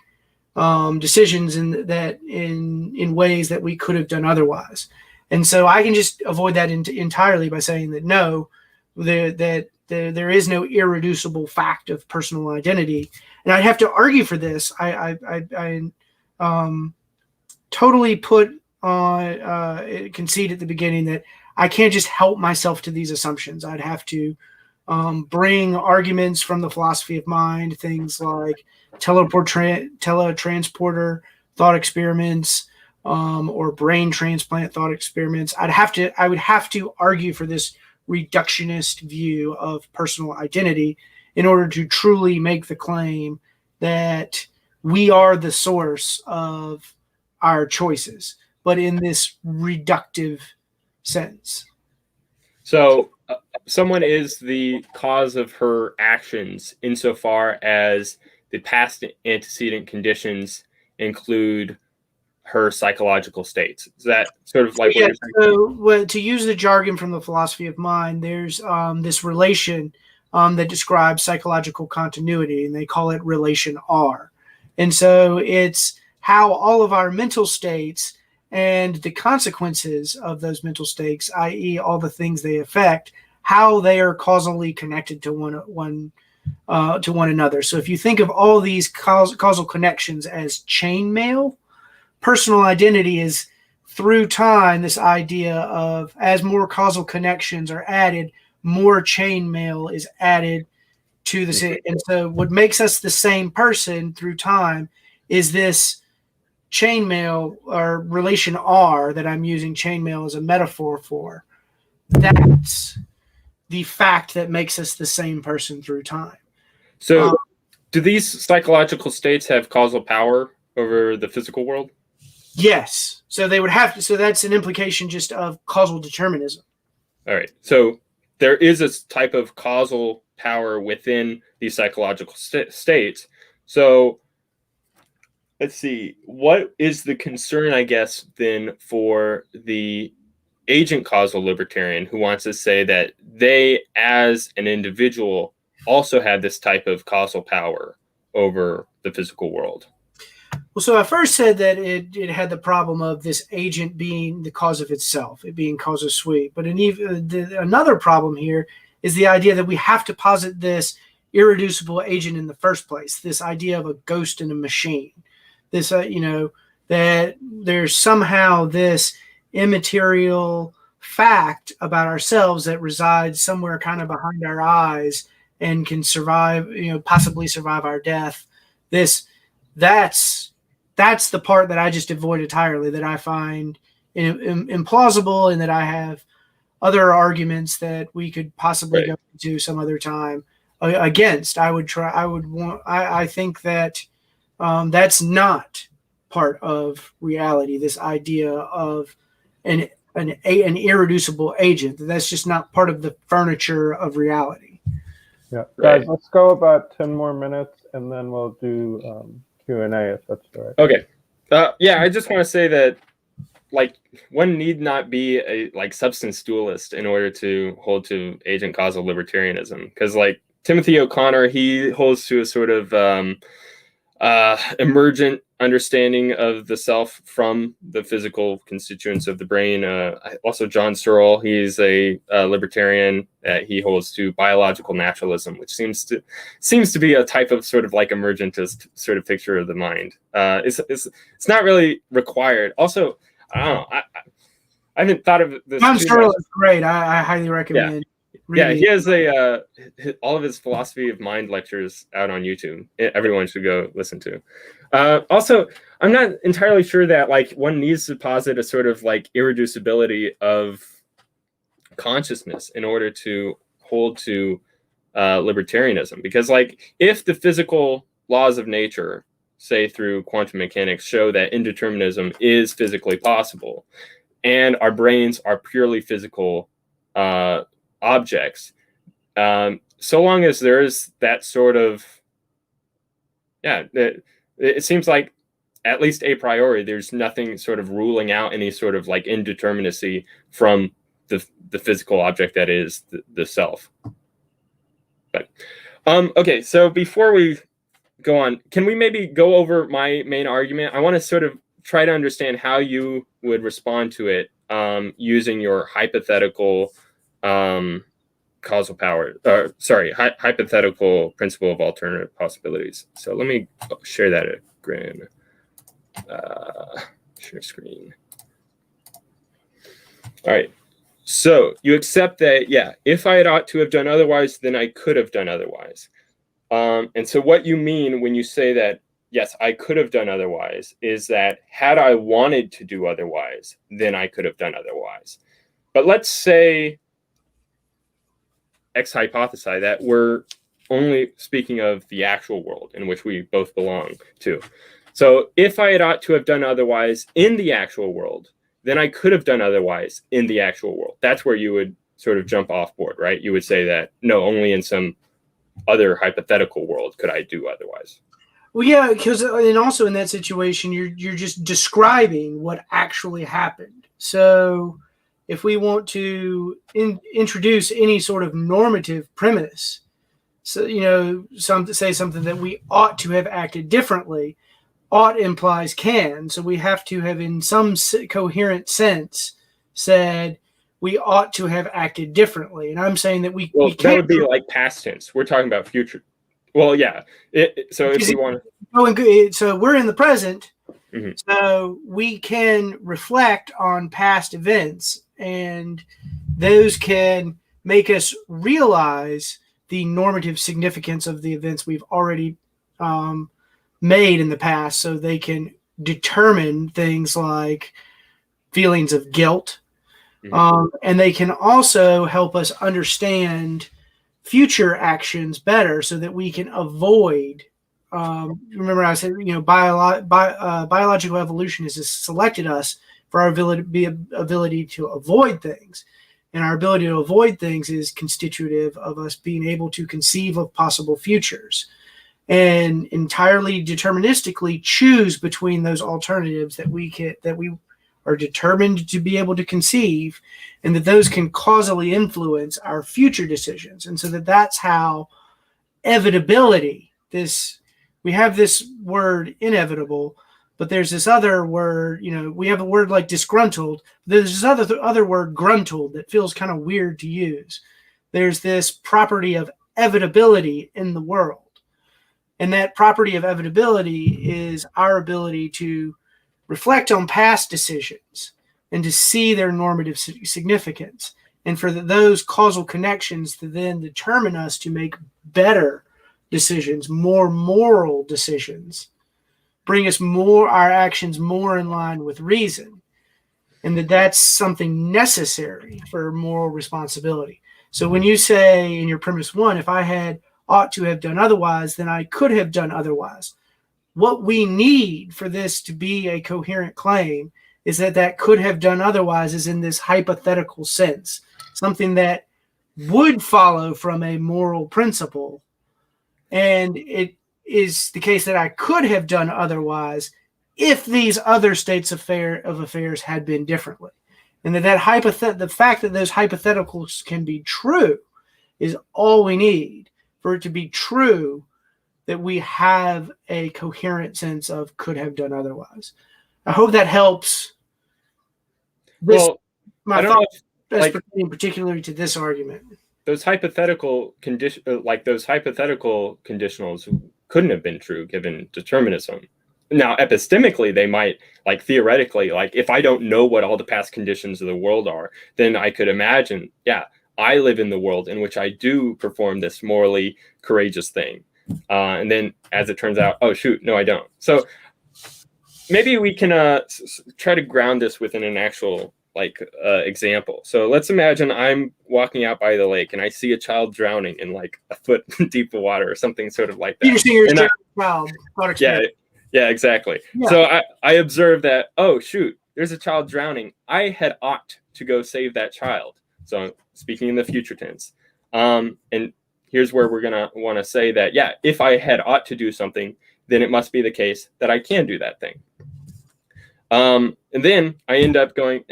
decisions in ways that we could have done otherwise. And so I can just avoid that entirely by saying that no, there is no irreducible fact of personal identity. And I'd have to argue for this. I totally concede at the beginning that I can't just help myself to these assumptions. I'd have to bring arguments from the philosophy of mind, things like teletransporter thought experiments, or brain transplant thought experiments. I would have to argue for this reductionist view of personal identity in order to truly make the claim that we are the source of our choices, but in this reductive sense. So someone is the cause of her actions insofar as the past antecedent conditions include her psychological states. Is that sort of like what you're saying? So, to use the jargon from the philosophy of mind, there's this relation that describes psychological continuity, and they call it relation R. And so it's how all of our mental states and the consequences of those mental states, i.e. all the things they affect, how they are causally connected to one another. So if you think of all these causal connections as chainmail, personal identity is, through time, this idea of as more causal connections are added, more chainmail is added to the. And so what makes us the same person through time is this chainmail, or relation R that I'm using chainmail as a metaphor for. That's the fact that makes us the same person through time. So do these psychological states have causal power over the physical world? Yes. So they would have to. So that's an implication just of causal determinism. All right. So there is a type of causal power within these psychological states. So let's see. What is the concern, I guess, then for the agent causal libertarian who wants to say that they, as an individual, also have this type of causal power over the physical world? Well, so I first said that it had the problem of this agent being the cause of itself, it being causa sui. But another problem here is the idea that we have to posit this irreducible agent in the first place, this idea of a ghost in a machine, this, that there's somehow this immaterial fact about ourselves that resides somewhere kind of behind our eyes and can survive, possibly survive our death. That's the part that I just avoid entirely, that I find implausible, and that I have other arguments that we could possibly go into some other time against. I think that that's not part of reality, this idea of an irreducible agent. That's just not part of the furniture of reality. Yeah, guys, let's go about 10 more minutes, and then we'll do Q&A if that's all right. Okay. I just want to say that, like, one need not be a substance dualist in order to hold to agent causal libertarianism, because, like, Timothy O'Connor, he holds to a sort of emergent understanding of the self from the physical constituents of the brain. Also, John Searle, he's a libertarian. He holds to biological naturalism, which seems to be a type of sort of like emergentist sort of picture of the mind. It's not really required. Also, I don't know. I haven't thought of this. John Searle is great. I highly recommend. Yeah, he has all of his philosophy of mind lectures out on YouTube. Everyone should go listen to. Also, I'm not entirely sure that like one needs to posit a sort of like irreducibility of consciousness in order to hold to libertarianism, because like if the physical laws of nature, say through quantum mechanics, show that indeterminism is physically possible, and our brains are purely physical objects, so long as there is that sort of, it seems like at least a priori there's nothing sort of ruling out any sort of like indeterminacy from the physical object that is the self. But okay, so before we go on, can we maybe go over my main argument? I want to sort of try to understand how you would respond to it using your hypothetical hypothetical principle of alternative possibilities. So let me share that again. Share screen. All right. So you accept that, if I had ought to have done otherwise, then I could have done otherwise. And so what you mean when you say that, yes, I could have done otherwise, is that had I wanted to do otherwise, then I could have done otherwise. But let's say hypothesize that we're only speaking of the actual world in which we both belong to. So if I had ought to have done otherwise in the actual world, then I could have done otherwise in the actual world. That's where you would sort of jump off board, right? You would say that, no, only in some other hypothetical world could I do otherwise. Well, yeah, because and also in that situation, you're just describing what actually happened. So if we want to introduce any sort of normative premise, so say something that we ought to have acted differently, ought implies can. So we have to have, in some coherent sense, said we ought to have acted differently. And I'm saying that we can't. That would be like past tense. We're talking about future. Well, yeah. So if we want to, so we're in the present. Mm-hmm. So we can reflect on past events, and those can make us realize the normative significance of the events we've already made in the past, so they can determine things like feelings of guilt. Mm-hmm. And they can also help us understand future actions better, so that we can avoid. Remember, I said, biological evolution has selected us for our ability to avoid things, and our ability to avoid things is constitutive of us being able to conceive of possible futures, and entirely deterministically choose between those alternatives that we are determined to be able to conceive, and that those can causally influence our future decisions. And so that's how evitability, we have this word inevitable, but there's this other word, we have a word like disgruntled. There's this other word gruntled that feels kind of weird to use. there's this property of evitability in the world. And that property of evitability is our ability to reflect on past decisions and to see their normative significance, and for those causal connections to then determine us to make better decisions, more moral decisions, bring us our actions more in line with reason, and that's something necessary for moral responsibility. So when you say in your premise 1, if I had ought to have done otherwise, then I could have done otherwise. What we need for this to be a coherent claim is that could have done otherwise is in this hypothetical sense, something that would follow from a moral principle. And it is the case that I could have done otherwise if these other states of affairs had been differently. And the fact that those hypotheticals can be true is all we need for it to be true that we have a coherent sense of could have done otherwise. I hope that helps. My thought pertaining particularly to this argument. Those hypothetical conditionals couldn't have been true given determinism. Now, epistemically, they might, theoretically, if I don't know what all the past conditions of the world are, then I could imagine, I live in the world in which I do perform this morally courageous thing. And then as it turns out, oh, shoot, no, I don't. So maybe we can try to ground this within an actual example. So let's imagine I'm walking out by the lake and I see a child drowning in a foot deep of water or something sort of like that. Yeah, exactly. Yeah. So I observe that, oh, shoot, there's a child drowning. I had ought to go save that child. So speaking in the future tense. And here's where we're going to want to say that, if I had ought to do something, then it must be the case that I can do that thing. And then I end up going,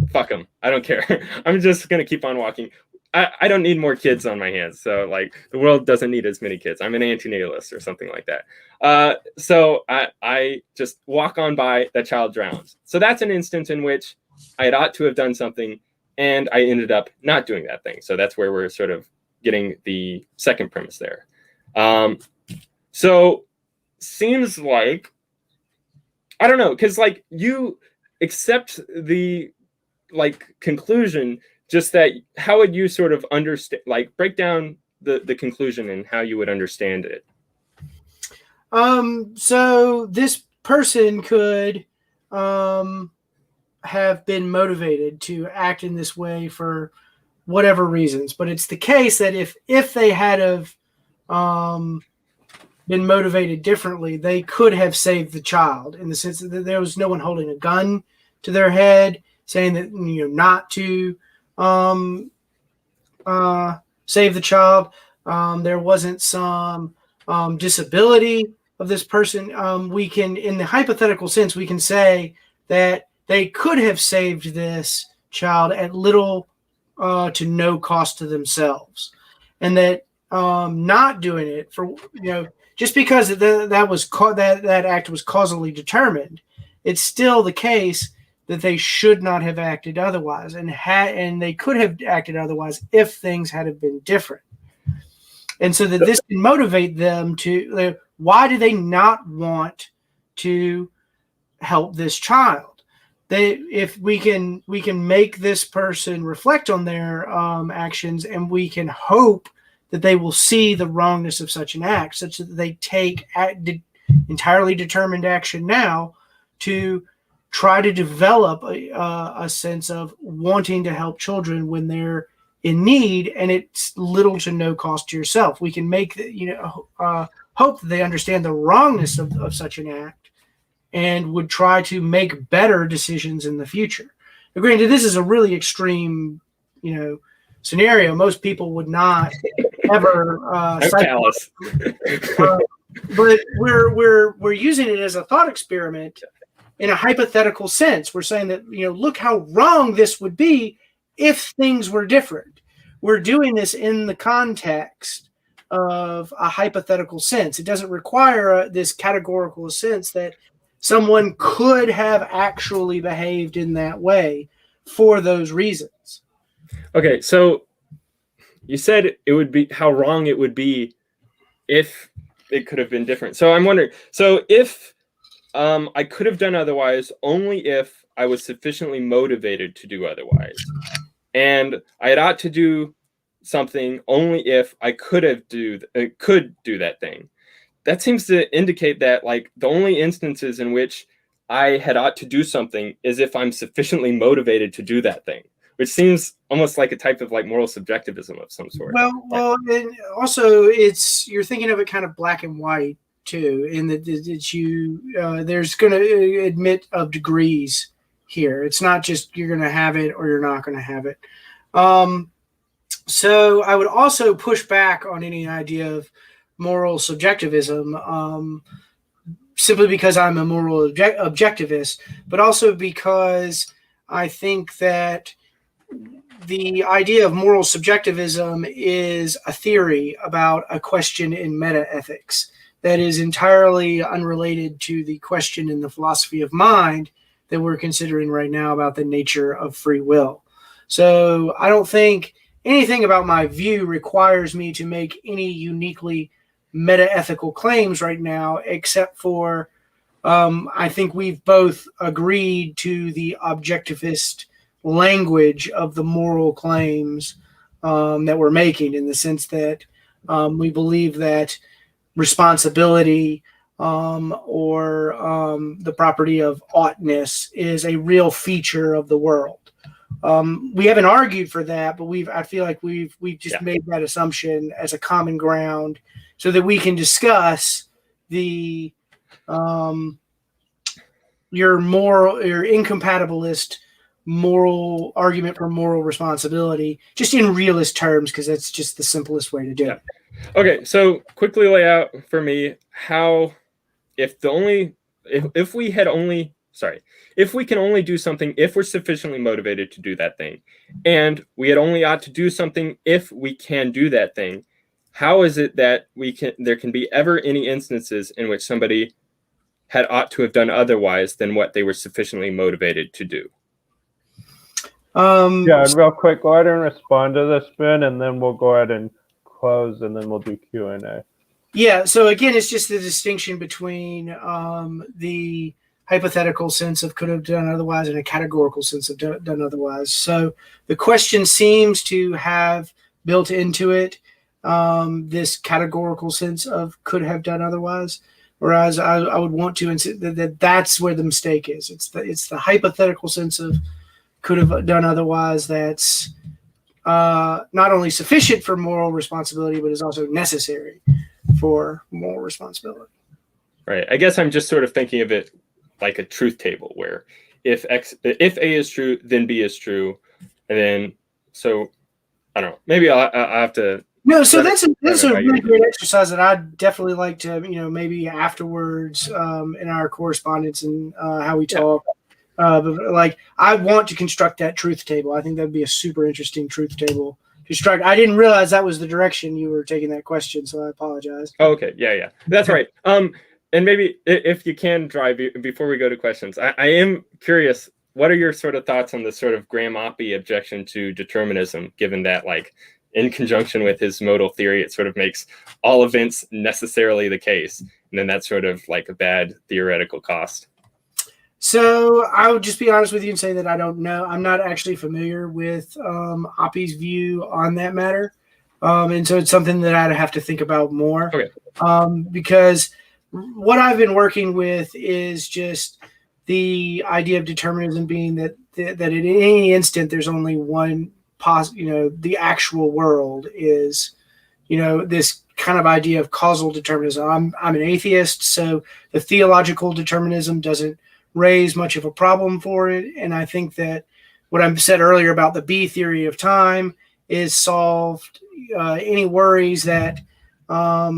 fuck them. I don't care. I'm just going to keep on walking. I don't need more kids on my hands. So the world doesn't need as many kids. I'm an antinatalist or something like that. So I just walk on by, that child drowns. So that's an instance in which I had ought to have done something and I ended up not doing that thing. So that's where we're sort of getting the second premise there. So seems like, I don't know, because you accept the conclusion, just that how would you sort of understand, break down the conclusion and how you would understand it? So this person could have been motivated to act in this way for whatever reasons, but it's the case that if they had have been motivated differently, they could have saved the child, in the sense that there was no one holding a gun to their head saying that not to save the child. There wasn't some disability of this person. We can, in the hypothetical sense, we can say that they could have saved this child at little to no cost to themselves, and that not doing it for just because that act was causally determined, it's still the case that they should not have acted otherwise, and they could have acted otherwise if things had been different. And so that this can motivate them to, why do they not want to help this child? If we can make this person reflect on their actions, and we can hope that they will see the wrongness of such an act, such that they take entirely determined action now to try to develop a sense of wanting to help children when they're in need, and it's little to no cost to yourself. We can make hope that they understand the wrongness of such an act and would try to make better decisions in the future. Now, granted, this is a really extreme, scenario. Most people would not ever. But we're using it as a thought experiment in a hypothetical sense. We're saying that look how wrong this would be if things were different. We're doing this in the context of a hypothetical sense. It doesn't require this categorical sense that someone could have actually behaved in that way for those reasons. Okay, so you said it would be how wrong it would be if it could have been different. So I'm wondering, so if I could have done otherwise only if I was sufficiently motivated to do otherwise, and I had ought to do something only if I could do that thing. That seems to indicate that like the only instances in which I had ought to do something is if I'm sufficiently motivated to do that thing, which seems almost like a type of like moral subjectivism of some sort. Well, and also you're thinking of it kind of black and white too, in that there's going to admit of degrees here. It's not just you're going to have it or you're not going to have it. So I would also push back on any idea of moral subjectivism, simply because I'm a moral objectivist, but also because I think that the idea of moral subjectivism is a theory about a question in metaethics that is entirely unrelated to the question in the philosophy of mind that we're considering right now about the nature of free will. So I don't think anything about my view requires me to make any uniquely metaethical claims right now, except for I think we've both agreed to the objectivist language of the moral claims that we're making, in the sense that we believe that responsibility or the property of oughtness is a real feature of the world. We haven't argued for that, but I feel like we've just made that assumption as a common ground so that we can discuss the your incompatibilist moral argument for moral responsibility just in realist terms, because that's just the simplest way to do it. Okay, so quickly lay out for me how if we can only do something if we're sufficiently motivated to do that thing, and we had only ought to do something if we can do that thing, how is it that there can be ever any instances in which somebody had ought to have done otherwise than what they were sufficiently motivated to do? And real quick, go ahead and respond to this, Ben, and then we'll go ahead and close, and then we'll do Q&A. Yeah, so again, it's just the distinction between the hypothetical sense of could have done otherwise and a categorical sense of done otherwise. So the question seems to have built into it this categorical sense of could have done otherwise, whereas I would want to insist that's where the mistake is. It's the hypothetical sense of could have done otherwise that's not only sufficient for moral responsibility, but is also necessary for moral responsibility. Right. I guess I'm just sort of thinking of it like a truth table where if A is true, then B is true. And then, so I don't know, maybe I'll have to. No, so that's a really great exercise that I'd definitely like to, maybe afterwards in our correspondence and how we talk. But like, I want to construct that truth table. I think that'd be a super interesting truth table to construct. I didn't realize that was the direction you were taking that question, so I apologize. Oh, okay. Yeah. That's right. And maybe if you can drive before we go to questions, I am curious, what are your sort of thoughts on the sort of Graham-Oppy objection to determinism, given that like in conjunction with his modal theory, it sort of makes all events necessarily the case. And then that's sort of like a bad theoretical cost. So I would just be honest with you and say that I don't know. I'm not actually familiar with Oppy's view on that matter. And so it's something that I'd have to think about more. Okay. Because what I've been working with is just the idea of determinism being that at any instant there's only one the actual world is, this kind of idea of causal determinism. I'm an atheist, so the theological determinism doesn't raise much of a problem for it. And I think that what I said earlier about the B theory of time is solved. Any worries that are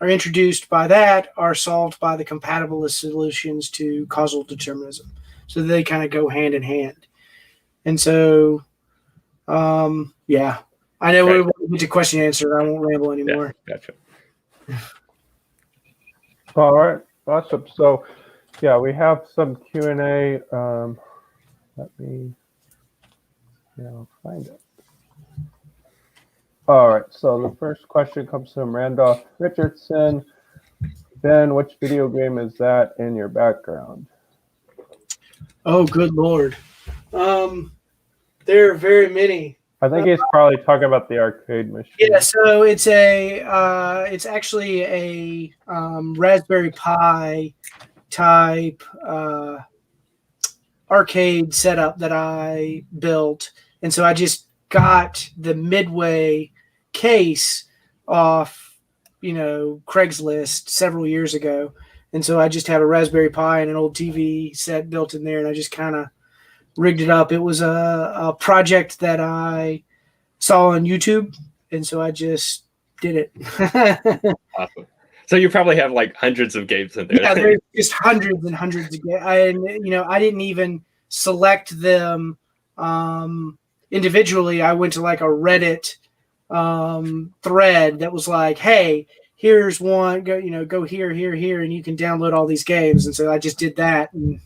introduced by that are solved by the compatibilist solutions to causal determinism. So they kind of go hand in hand. And so, I know we'll get to question and answer. I won't ramble anymore. Yeah, gotcha. All right, awesome. So, yeah, we have some Q&A. Let me find it. All right, so the first question comes from Randolph Richardson. Ben, which video game is that in your background? Oh, good Lord. There are very many. I think he's probably talking about the arcade machine. Yeah, so it's actually a Raspberry Pi type arcade setup that I built, and so I just got the Midway case off, Craigslist several years ago, and so I just have a Raspberry Pi and an old TV set built in there, and I just kind of rigged it up. It was a project that I saw on YouTube, and so I just did it. Awesome. So you probably have like hundreds of games in there. Yeah, there's just hundreds and hundreds of games. I didn't even select them individually. I went to like a Reddit thread that was like, "Hey, here's one. Go here, and you can download all these games." And so I just did that. And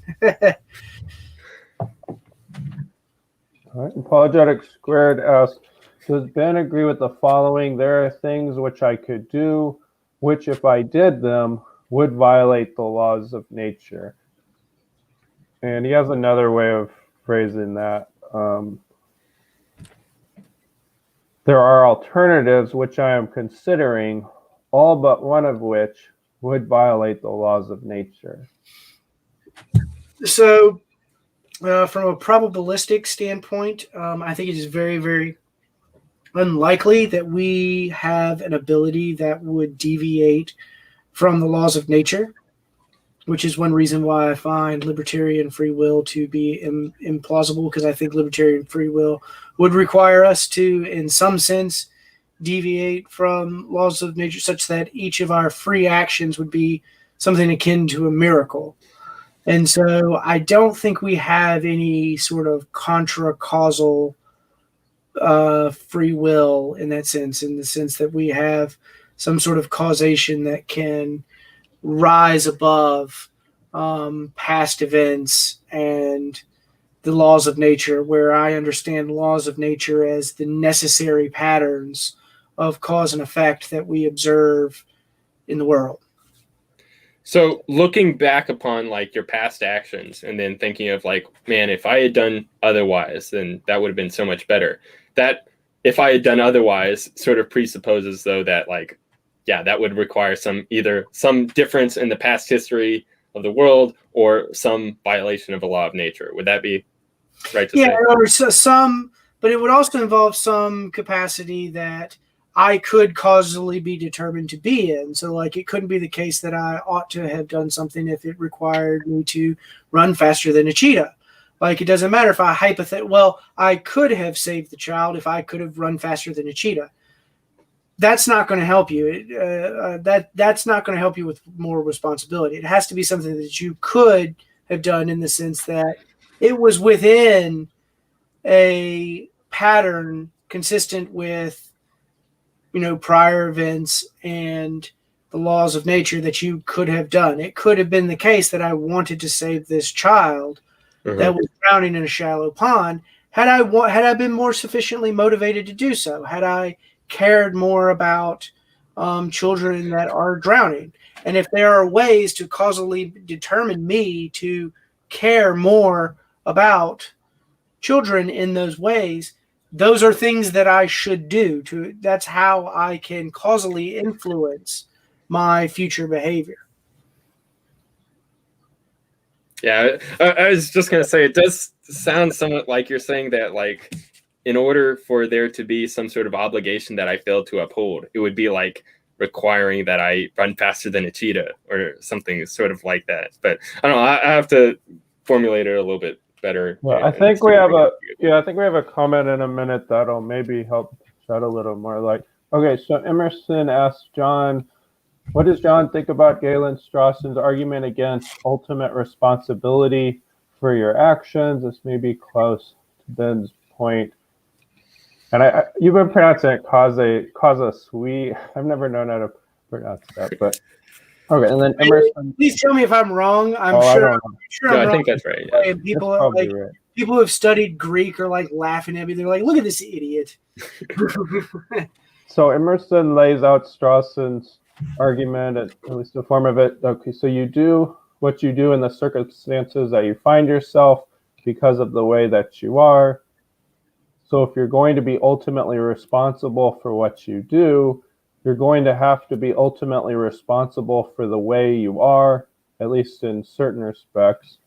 All right. Apologetic Squared asks, does Ben agree with the following? There are things which I could do, which if I did them, would violate the laws of nature. And he has another way of phrasing that. There are alternatives which I am considering, all but one of which would violate the laws of nature. So, from a probabilistic standpoint, I think it is very, very unlikely that we have an ability that would deviate from the laws of nature, which is one reason why I find libertarian free will to be implausible, because I think libertarian free will would require us to, in some sense, deviate from laws of nature such that each of our free actions would be something akin to a miracle. And so I don't think we have any sort of contra-causal free will in that sense, in the sense that we have some sort of causation that can rise above past events and the laws of nature, where I understand laws of nature as the necessary patterns of cause and effect that we observe in the world. So looking back upon like your past actions and then thinking of like, man, if I had done otherwise, then that would have been so much better. That if I had done otherwise sort of presupposes though that like, yeah, that would require either some difference in the past history of the world or some violation of a law of nature. Would that be right to say? Yeah, or some, but it would also involve some capacity that I could causally be determined to be in. So like it couldn't be the case that I ought to have done something if it required me to run faster than a cheetah. Like it doesn't matter if I could have saved the child if I could have run faster than a cheetah. That's not going to help you. That's not going to help you with more responsibility. It has to be something that you could have done in the sense that it was within a pattern consistent with, prior events and the laws of nature that you could have done. It could have been the case that I wanted to save this child that was drowning in a shallow pond. Had I been more sufficiently motivated to do so, had I cared more about children that are drowning, and if there are ways to causally determine me to care more about children in those ways, those are things that I should do. That's how I can causally influence my future behavior. Yeah, I was just going to say, it does sound somewhat like you're saying that, like, in order for there to be some sort of obligation that I failed to uphold, it would be like requiring that I run faster than a cheetah or something sort of like that. But I don't know, I have to formulate it a little bit better. Well, I think we have a comment in a minute that'll maybe help shed a little more light. Okay, so Emerson asked John, what does John think about Galen Strawson's argument against ultimate responsibility for your actions? This may be close to Ben's point. And you've been pronouncing it causa sui. I've never known how to pronounce that, but okay. And then Emerson. Please tell me if I'm wrong. I'm sure I think that's right. Yeah. And people are like, right. People who have studied Greek are like laughing at me. They're like, "Look at this idiot." So Emerson lays out Strawson's argument, at least a form of it. Okay, so you do what you do in the circumstances that you find yourself because of the way that you are. So if you're going to be ultimately responsible for what you do, you're going to have to be ultimately responsible for the way you are, at least in certain respects.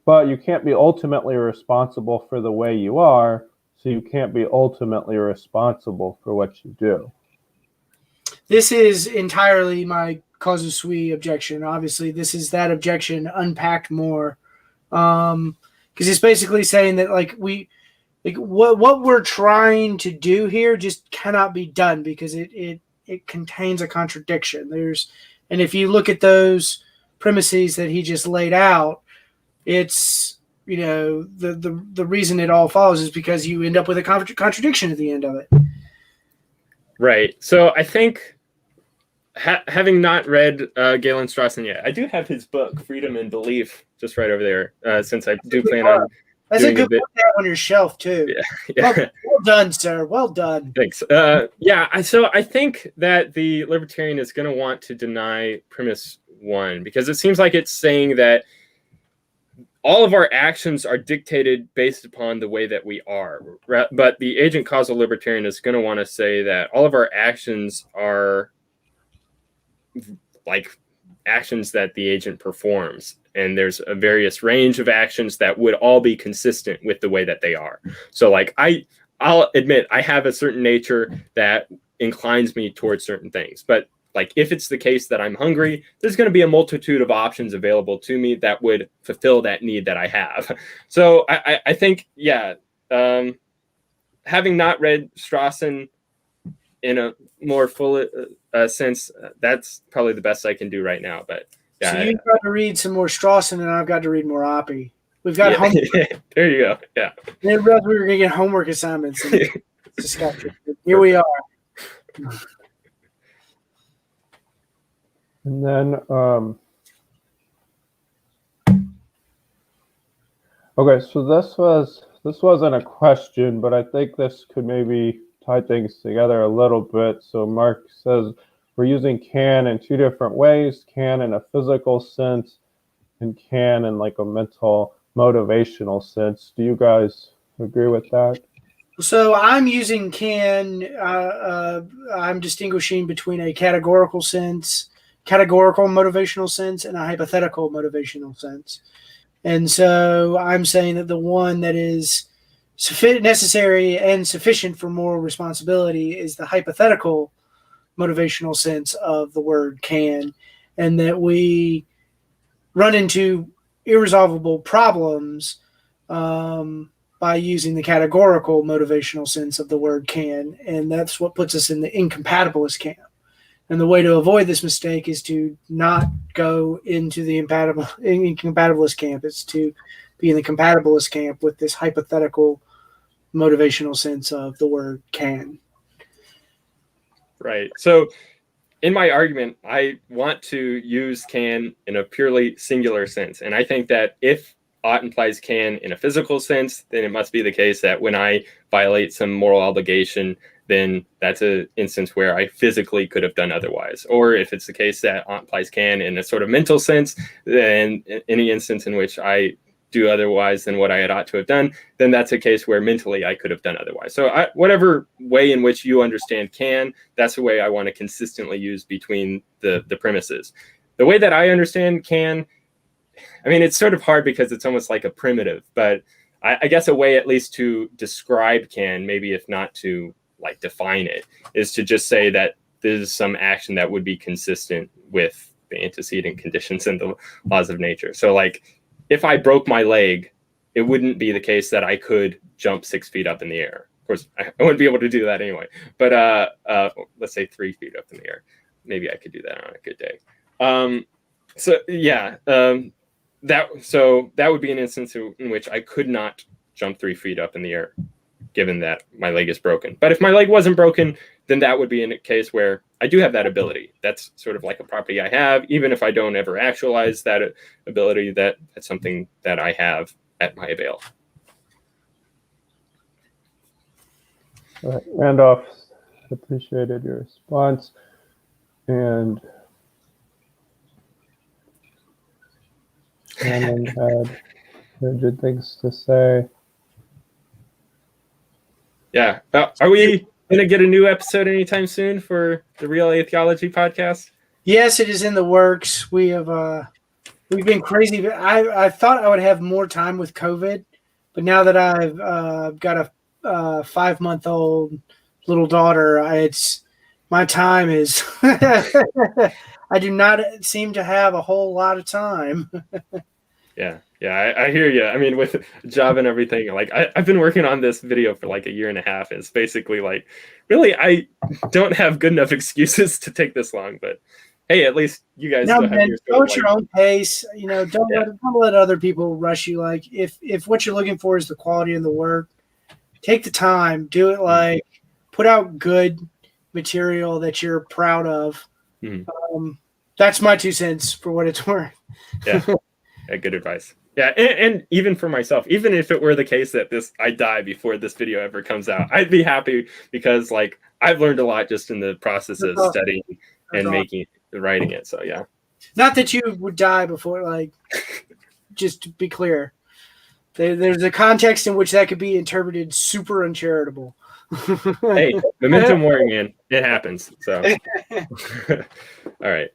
But you can't be ultimately responsible for the way you are, so you can't be ultimately responsible for what you do. This is entirely my causa sui objection. Obviously, this is that objection unpacked more. Because it's basically saying that what we're trying to do here just cannot be done because it contains a contradiction. And if you look at those premises that he just laid out, it's the reason it all follows is because you end up with a contradiction at the end of it. Right. So I think having not read Galen Strawson yet, I do have his book Freedom and Belief just right over there. Since I do plan on. That's a good book to have on your shelf too. Yeah. Well done, sir. Well done. Thanks. So I think that the Libertarian is going to want to deny premise 1 because it seems like it's saying that all of our actions are dictated based upon the way that we are. But the agent causal Libertarian is going to want to say that all of our actions are like actions that the agent performs. And there's a various range of actions that would all be consistent with the way that they are. So like I'll admit I have a certain nature that inclines me towards certain things. But like if it's the case that I'm hungry, there's going to be a multitude of options available to me that would fulfill that need that I have. So I think, having not read Strawson in a more full sense, that's probably the best I can do right now. But yeah, so you've got to read some more Strawson, and I've got to read more Oppie. We've got homework. There you go. Yeah. I didn't realize we were going to get homework assignments. Here we are. And then, okay, so this wasn't a question, but I think this could maybe tie things together a little bit. So Mark says we're using can in 2 different ways, can in a physical sense and can in like a mental motivational sense. Do you guys agree with that? So I'm using can, I'm distinguishing between a categorical motivational sense, and a hypothetical motivational sense. And so I'm saying that the one that is necessary and sufficient for moral responsibility is the hypothetical motivational sense of the word can, and that we run into irresolvable problems by using the categorical motivational sense of the word can, and that's what puts us in the incompatibilist camp. And the way to avoid this mistake is to not go into the incompatibilist camp. It's to be in the compatibilist camp with this hypothetical motivational sense of the word can. Right. So in my argument, I want to use can in a purely singular sense. And I think that if ought implies can in a physical sense, then it must be the case that when I violate some moral obligation, then that's an instance where I physically could have done otherwise. Or if it's the case that ought implies can in a sort of mental sense, then any instance in which I do otherwise than what I had ought to have done, then that's a case where mentally I could have done otherwise. So whatever way in which you understand can, that's the way I want to consistently use between the premises. The way that I understand can, I mean, it's sort of hard because it's almost like a primitive, but I guess a way at least to describe can, maybe if not to like define it, is to just say that this is some action that would be consistent with the antecedent conditions and the laws of nature. So like if I broke my leg, it wouldn't be the case that I could jump 6 feet up in the air. Of course, I wouldn't be able to do that anyway, but let's say 3 feet up in the air. Maybe I could do that on a good day. That would be an instance in which I could not jump 3 feet up in the air, given that my leg is broken. But if my leg wasn't broken, then that would be in a case where I do have that ability. That's sort of like a property I have, even if I don't ever actualize that ability. That's something that I have at my avail. All right, Randolph appreciated your response. And Shannon had good things to say. Yeah. Are we going to get a new episode anytime soon for the Real Atheology podcast? Yes, it is in the works. We've been crazy. I thought I would have more time with COVID, but now that I've got a 5-month-old little daughter, my time is. I do not seem to have a whole lot of time. Yeah, I hear you. I mean, with job and everything, like I've been working on this video for like a year and a half. It's basically like, really, I don't have good enough excuses to take this long. But hey, at least you guys No, still have man, go at your own pace. Don't let other people rush you. Like if what you're looking for is the quality of the work, take the time, do it. Like put out good material that you're proud of. Mm-hmm. That's my 2 cents for what it's worth. Yeah. Good advice. Yeah, and even for myself, even if it were the case that I die before this video ever comes out, I'd be happy because like I've learned a lot just in the process of studying and writing it. So yeah. Not that you would die before, like, just to be clear, there's a context in which that could be interpreted super uncharitable. Hey, memento mori, man. It happens. So, all right.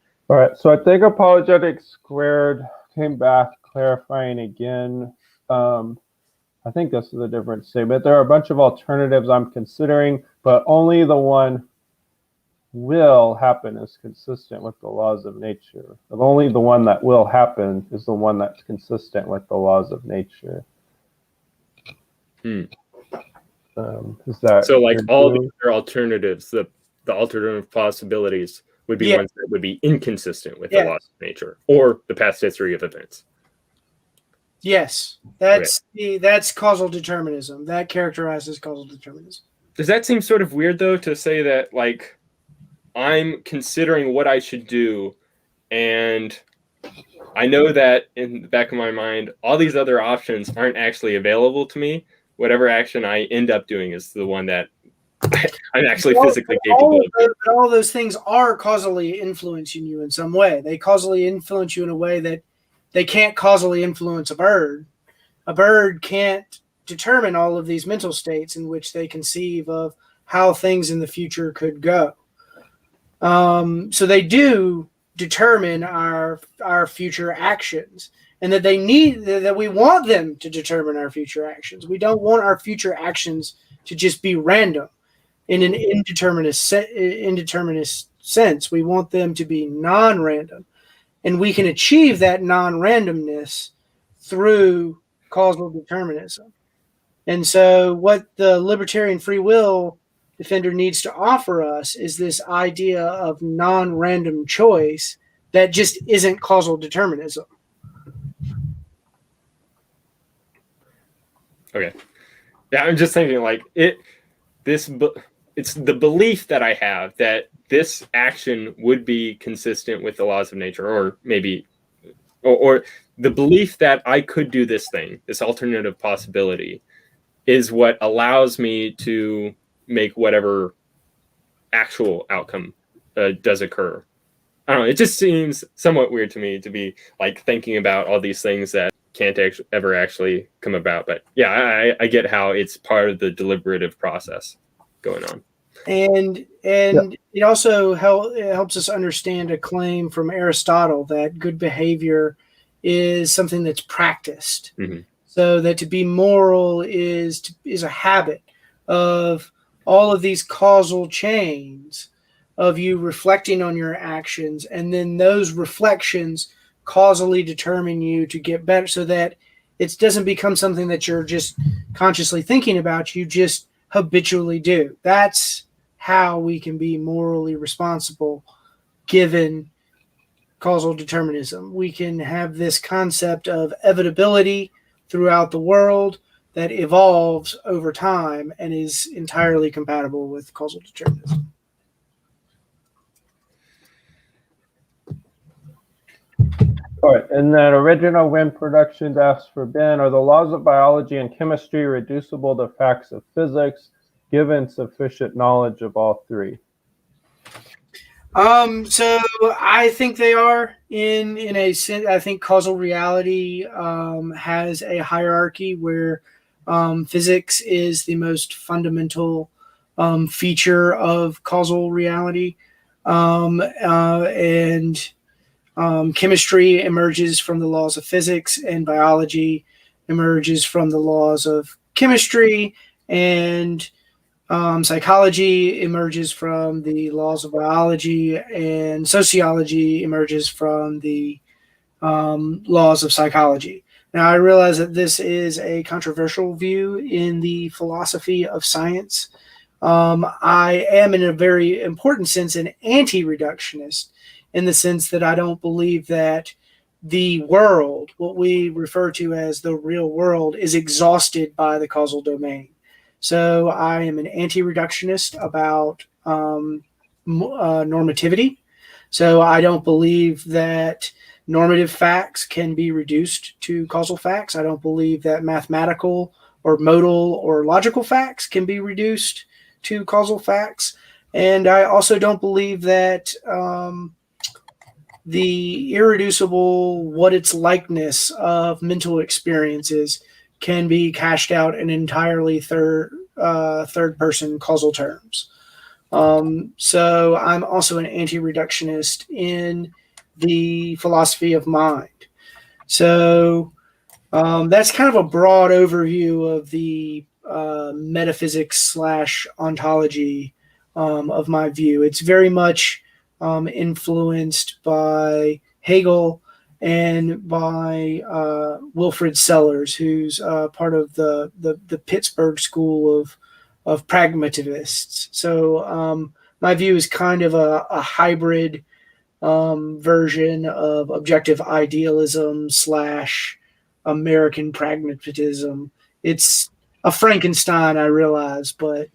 So I think Apologetics Squared came back clarifying again. I think this is a different statement. There are a bunch of alternatives I'm considering, but only the one will happen is consistent with the laws of nature. But only the one that will happen is the one that's consistent with the laws of nature. Is that so? Like all the other alternatives, the alternative possibilities would be ones that would be inconsistent with the laws of nature or the past history of events. Yes, that's causal determinism. That characterizes causal determinism. Does that seem sort of weird though to say that like I'm considering what I should do, and I know that in the back of my mind all these other options aren't actually available to me. Whatever action I end up doing is the one that I'm actually physically capable of. All those things are causally influencing you in some way. They causally influence you in a way that they can't causally influence a bird. A bird can't determine all of these mental states in which they conceive of how things in the future could go. So they do determine our future actions, and that we want them to determine our future actions. We don't want our future actions to just be random in an indeterminate sense. We want them to be non-random, and we can achieve that non-randomness through causal determinism. And so what the libertarian free will defender needs to offer us is this idea of non-random choice that just isn't causal determinism. Okay. Yeah, I'm just thinking like it's the belief that I have that this action would be consistent with the laws of nature, or maybe or the belief that I could do this thing, this alternative possibility, is what allows me to make whatever actual outcome does occur. I don't know. It just seems somewhat weird to me to be like thinking about all these things that can't ever actually come about. But yeah, I get how it's part of the deliberative process going on. And it also helps us understand a claim from Aristotle that good behavior is something that's practiced. Mm-hmm. So that to be moral is a habit of all of these causal chains of you reflecting on your actions, and then those reflections causally determine you to get better, so that it doesn't become something that you're just consciously thinking about, you just habitually do. That's how we can be morally responsible given causal determinism. We can have this concept of evitability throughout the world that evolves over time and is entirely compatible with causal determinism. All right, and then Original Wind Productions asks for Ben, are the laws of biology and chemistry reducible to facts of physics? given sufficient knowledge of all three? So I think they are in a sense. I think causal reality has a hierarchy where physics is the most fundamental feature of causal reality, and chemistry emerges from the laws of physics, and biology emerges from the laws of chemistry, and psychology emerges from the laws of biology, and sociology emerges from the laws of psychology. Now, I realize that this is a controversial view in the philosophy of science. I am, in a very important sense, an anti-reductionist, in the sense that I don't believe that the world, what we refer to as the real world, is exhausted by the causal domain. So I am an anti-reductionist about normativity. So I don't believe that normative facts can be reduced to causal facts. I don't believe that mathematical or modal or logical facts can be reduced to causal facts. And I also don't believe that the irreducible what its likeness of mental experiences can be cashed out in entirely third person causal terms. So I'm also an anti-reductionist in the philosophy of mind. So that's kind of a broad overview of the metaphysics / ontology of my view. It's very much influenced by Hegel and by Wilfrid Sellars, who's part of the Pittsburgh school of pragmativists. So my view is kind of a hybrid version of objective idealism / American pragmatism. It's a Frankenstein, I realize, but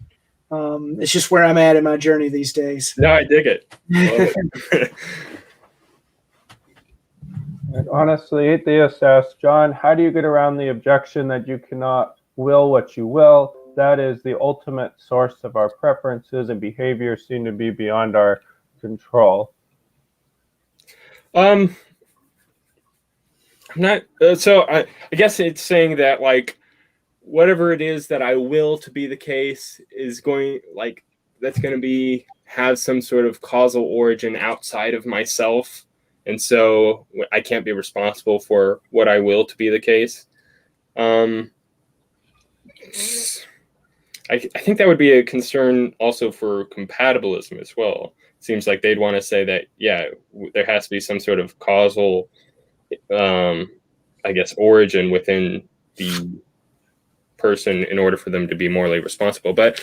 it's just where I'm at in my journey these days. No, I dig it. Love it. And honestly, atheists ask, John, how do you get around the objection that you cannot will what you will? That is the ultimate source of our preferences, and behaviors seem to be beyond our control. I'm not. So I guess it's saying that, like, whatever it is that I will to be the case is going, like, that's going to have some sort of causal origin outside of myself. And so I can't be responsible for what I will to be the case. I think that would be a concern also for compatibilism as well. It seems like they'd want to say that, yeah, there has to be some sort of causal, I guess, origin within the person in order for them to be morally responsible. But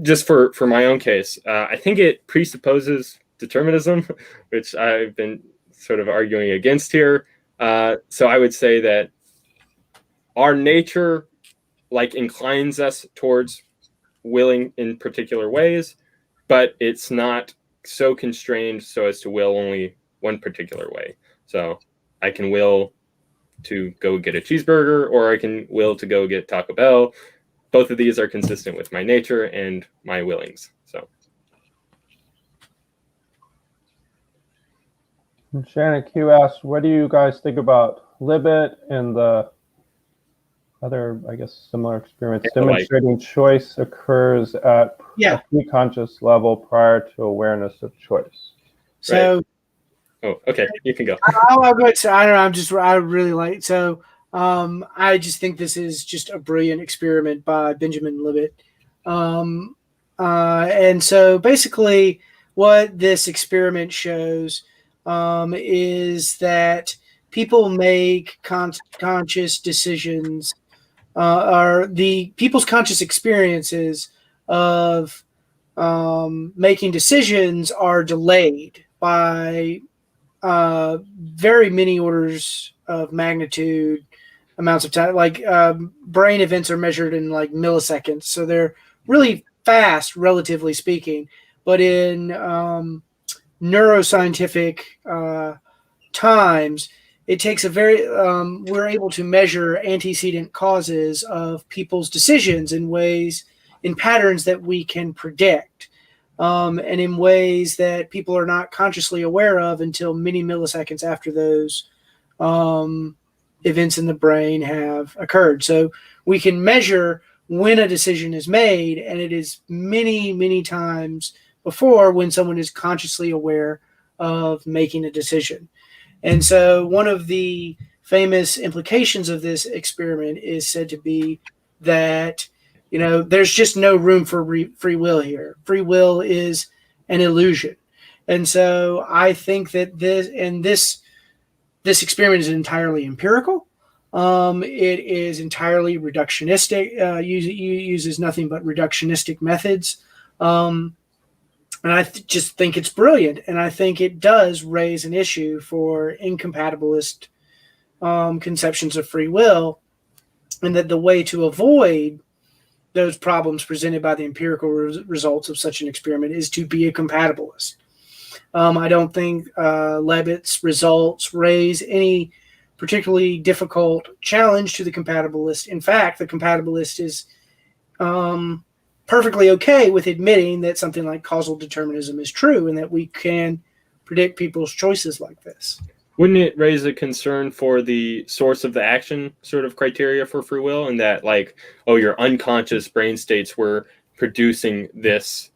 just for my own case, I think it presupposes determinism, which I've been sort of arguing against here. So I would say that our nature, like, inclines us towards willing in particular ways, but it's not so constrained so as to will only one particular way. So I can will to go get a cheeseburger, or I can will to go get Taco Bell. Both of these are consistent with my nature and my willings. So Shannon Q asks, what do you guys think about Libet and the other, I guess, similar experiments demonstrating choice occurs at a pre-conscious level prior to awareness of choice? So, right. Oh, okay, you can go. I'll go. So I don't know. I really like. So I just think this is just a brilliant experiment by Benjamin Libet. And so basically, what this experiment shows is that people make conscious decisions, or the people's conscious experiences of making decisions are delayed by very many orders of magnitude amounts of time. Like brain events are measured in like milliseconds, so they're really fast, relatively speaking. But in neuroscientific times, it takes a very we're able to measure antecedent causes of people's decisions in ways in patterns that we can predict, and in ways that people are not consciously aware of until many milliseconds after those events in the brain have occurred. So we can measure when a decision is made, and it is many, many times before when someone is consciously aware of making a decision. And so one of the famous implications of this experiment is said to be that, there's just no room for free will here. Free will is an illusion. And so I think that this experiment is entirely empirical. It is entirely reductionistic, uses nothing but reductionistic methods. And I just think it's brilliant. And I think it does raise an issue for incompatibilist conceptions of free will, and that the way to avoid those problems presented by the empirical results of such an experiment is to be a compatibilist. I don't think Levitt's results raise any particularly difficult challenge to the compatibilist. In fact, the compatibilist is perfectly okay with admitting that something like causal determinism is true and that we can predict people's choices like this. Wouldn't it raise a concern for the source of the action sort of criteria for free will, and that your unconscious brain states were producing this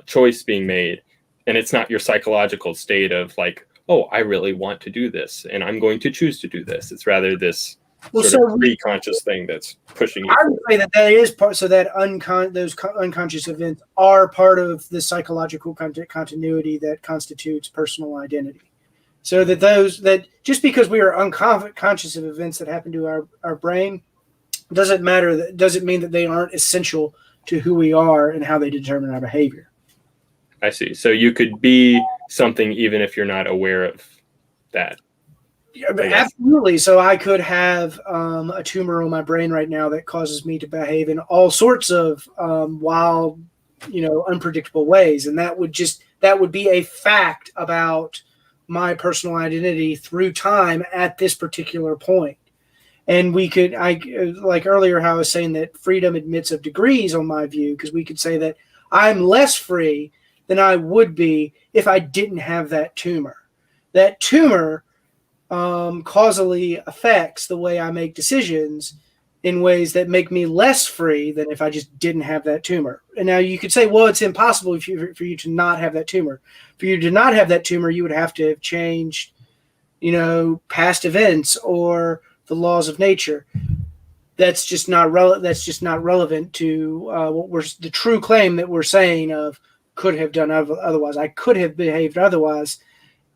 choice being made, and it's not your psychological state of I really want to do this and I'm going to choose to do this. It's rather this sort of pre-conscious thing that's pushing you. I would say that is part, so that those unconscious events are part of the psychological continuity that constitutes personal identity. So that just because we are unconscious of events that happen to our brain doesn't mean that they aren't essential to who we are and how they determine our behavior. I see. So you could be something even if you're not aware of that. Yeah, absolutely. So I could have a tumor on my brain right now that causes me to behave in all sorts of wild, unpredictable ways, and that would be a fact about my personal identity through time at this particular point. And like earlier, how I was saying that freedom admits of degrees on my view, because we could say that I'm less free than I would be if I didn't have that tumor. That tumor causally affects the way I make decisions in ways that make me less free than if I just didn't have that tumor. And now you could say, well, it's impossible for you to not have that tumor. For you to not have that tumor, you would have to have changed, past events or the laws of nature. That's just not relevant to the true claim that we're saying of could have done otherwise. I could have behaved otherwise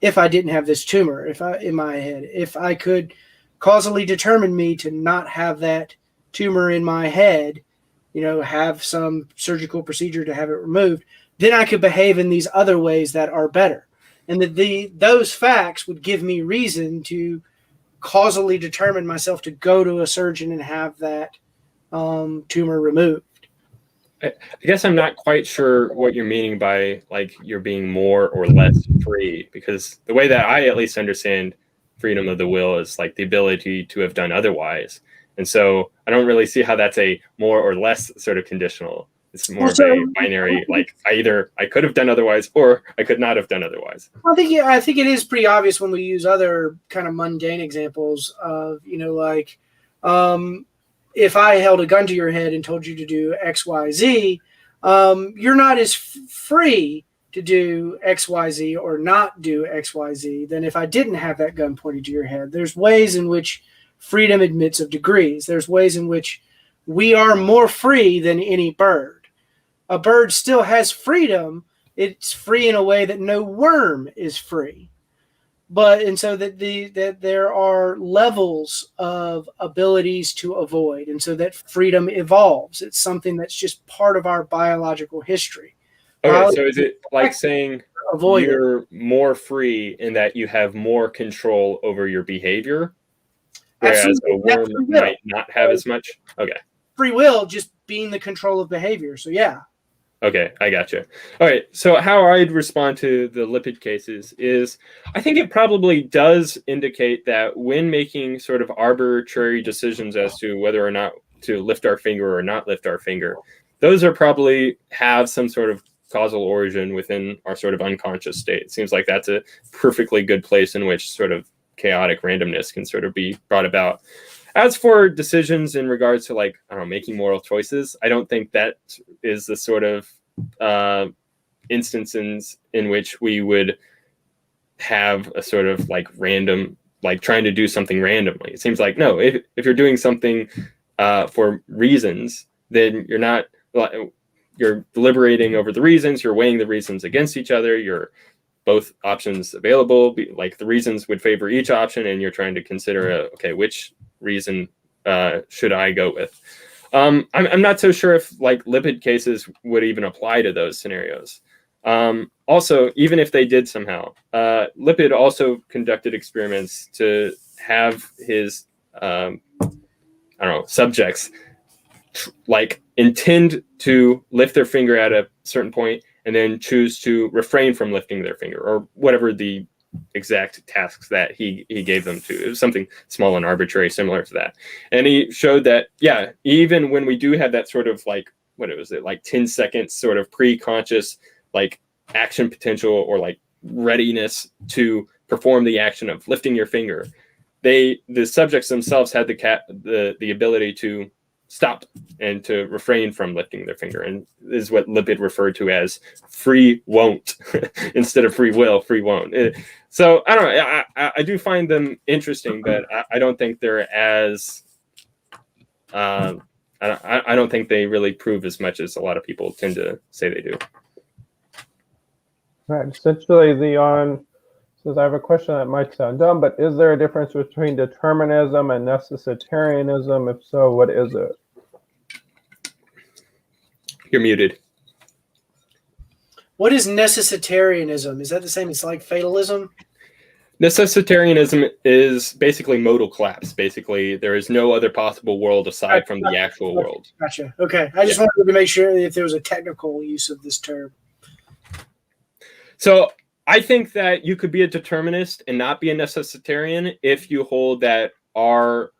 if I didn't have this tumor, in my head. If I could causally determine me to not have that tumor in my head, have some surgical procedure to have it removed, then I could behave in these other ways that are better. And that those facts would give me reason to causally determine myself to go to a surgeon and have that tumor removed. I guess I'm not quite sure what you're meaning by you're being more or less free, because the way that I at least understand freedom of the will is the ability to have done otherwise. And so I don't really see how that's a more or less sort of conditional. It's more of a binary, I could have done otherwise or I could not have done otherwise. I think it is pretty obvious when we use other kind of mundane examples of, if I held a gun to your head and told you to do X, Y, Z, you're not as free to do X, Y, Z or not do X, Y, Z than if I didn't have that gun pointed to your head. There's ways in which freedom admits of degrees. There's ways in which we are more free than any bird. A bird still has freedom. It's free in a way that no worm is free. And so that there are levels of abilities to avoid, and so that freedom evolves. It's something that's just part of our biological history. Okay, so is it saying you're more free in that you have more control over your behavior, whereas Absolutely. a worm might not have as much? Okay. Free will just being the control of behavior. So yeah. Okay, I gotcha. All right, so how I'd respond to the lipid cases is I think it probably does indicate that when making sort of arbitrary decisions as to whether or not to lift our finger or not lift our finger, those are probably have some sort of causal origin within our sort of unconscious state. It seems like that's a perfectly good place in which sort of chaotic randomness can sort of be brought about. As for decisions in regards to, like, I don't know, making moral choices, I don't think that is the sort of instances in which we would have a sort of like random, like trying to do something randomly. It seems like, no, if you're doing something for reasons, then you're deliberating over the reasons, you're weighing the reasons against each other, you're both options available, like the reasons would favor each option, and you're trying to consider, okay, which reason should I go with? I'm not so sure if like lipid cases would even apply to those scenarios. Also, even if they did somehow, Lipid also conducted experiments to have his, subjects like intend to lift their finger at a certain point and then choose to refrain from lifting their finger, or whatever the exact tasks that he gave them to. It was something small and arbitrary, similar to that. And he showed that, yeah, even when we do have that sort of like, what was it, like 10 seconds sort of pre-conscious like action potential or like readiness to perform the action of lifting your finger, the subjects themselves had the ability to stop and to refrain from lifting their finger, and this is what Lipid referred to as free won't instead of free will, free won't. So I don't know. I do find them interesting, but I don't think they're as I don't think they really prove as much as a lot of people tend to say they do. Right. Essentially, Leon says, I have a question that might sound dumb, but is there a difference between determinism and necessitarianism? If so, what is it? You're muted. What is necessitarianism? Is that the same as like fatalism? Necessitarianism is basically modal collapse. Basically, there is no other possible world aside from the actual world. Gotcha. Okay. I just wanted to make sure if there was a technical use of this term. So I think that you could be a determinist and not be a necessitarian if you hold that our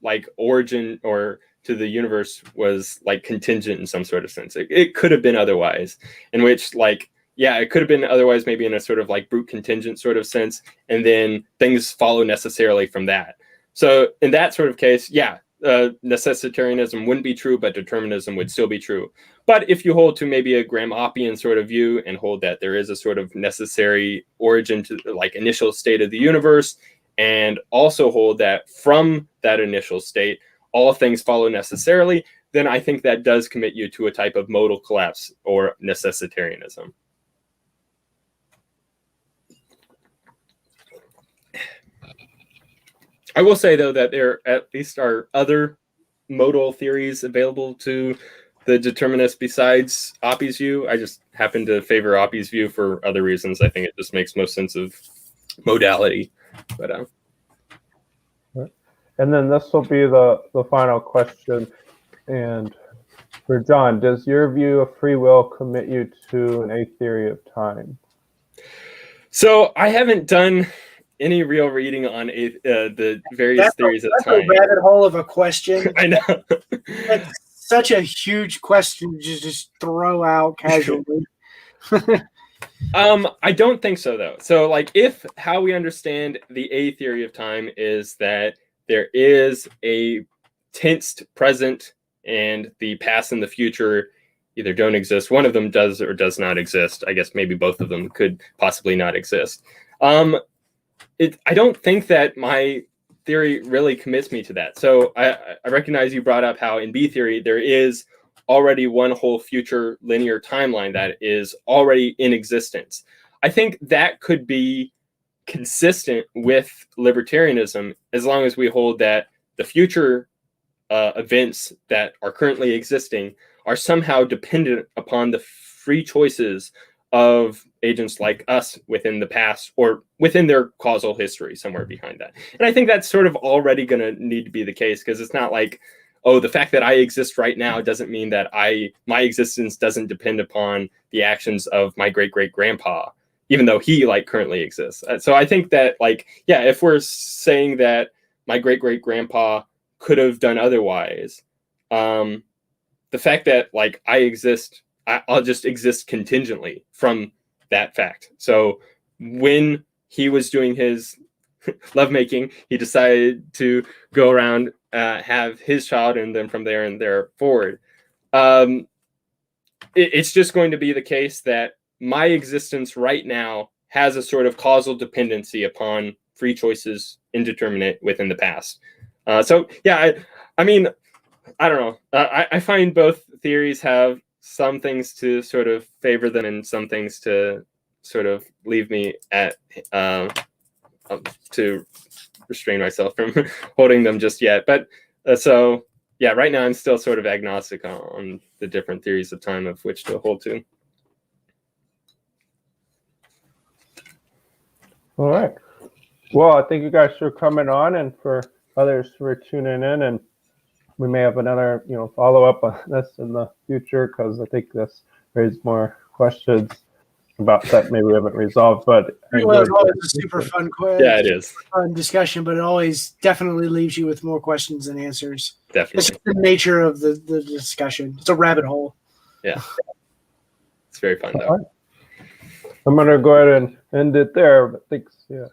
like origin or to the universe was like contingent in some sort of sense. It could have been otherwise, in which like, yeah, it could have been otherwise, maybe in a sort of like brute contingent sort of sense, and then things follow necessarily from that. So in that sort of case, yeah, necessitarianism wouldn't be true, but determinism would still be true. But if you hold to maybe a Graham-Oppian sort of view and hold that there is a sort of necessary origin to the like initial state of the universe, and also hold that from that initial state, all things follow necessarily, then I think that does commit you to a type of modal collapse or necessitarianism. I will say, though, that there at least are other modal theories available to the determinists besides Oppie's view. I just happen to favor Oppie's view for other reasons. I think it just makes most sense of modality. But and then this will be the final question. And for John, does your view of free will commit you to an A theory of time? So I haven't done any real reading on the various theories of time. That's a rabbit hole of a question. I know. That's such a huge question to just throw out casually. I don't think so, though. So, like, if how we understand the A theory of time is that there is a tensed present and the past and the future either don't exist. One of them does or does not exist. I guess maybe both of them could possibly not exist. I don't think that my theory really commits me to that. So I recognize you brought up how in B theory there is already one whole future linear timeline that is already in existence. I think that could be consistent with libertarianism as long as we hold that the future events that are currently existing are somehow dependent upon the free choices of agents like us within the past or within their causal history somewhere behind that. And I think that's sort of already going to need to be the case, because it's not like, oh, the fact that I exist right now doesn't mean that my existence doesn't depend upon the actions of my great-great-grandpa, even though he like currently exists. So I think that like, yeah, if we're saying that my great-great-grandpa could have done otherwise, the fact that like I exist, I'll just exist contingently from that fact. So when he was doing his lovemaking, he decided to go around, have his child, and then from there and there forward. It's just going to be the case that my existence right now has a sort of causal dependency upon free choices indeterminate within the past. So yeah, I mean, I don't know. I find both theories have some things to sort of favor them and some things to sort of leave me at to restrain myself from holding them just yet. But so yeah, right now I'm still sort of agnostic on the different theories of time of which to hold to. All right. Well, I thank you guys for coming on, and for others for tuning in. And we may have another, follow up on this in the future, because I think this raised more questions about that maybe we haven't resolved. But well, it's always a super fun yeah, it is fun discussion, but it always definitely leaves you with more questions than answers. Definitely, it's the nature of the discussion. It's a rabbit hole. Yeah, it's very fun though. Right. I'm gonna go ahead and end it there. But thanks. Yeah.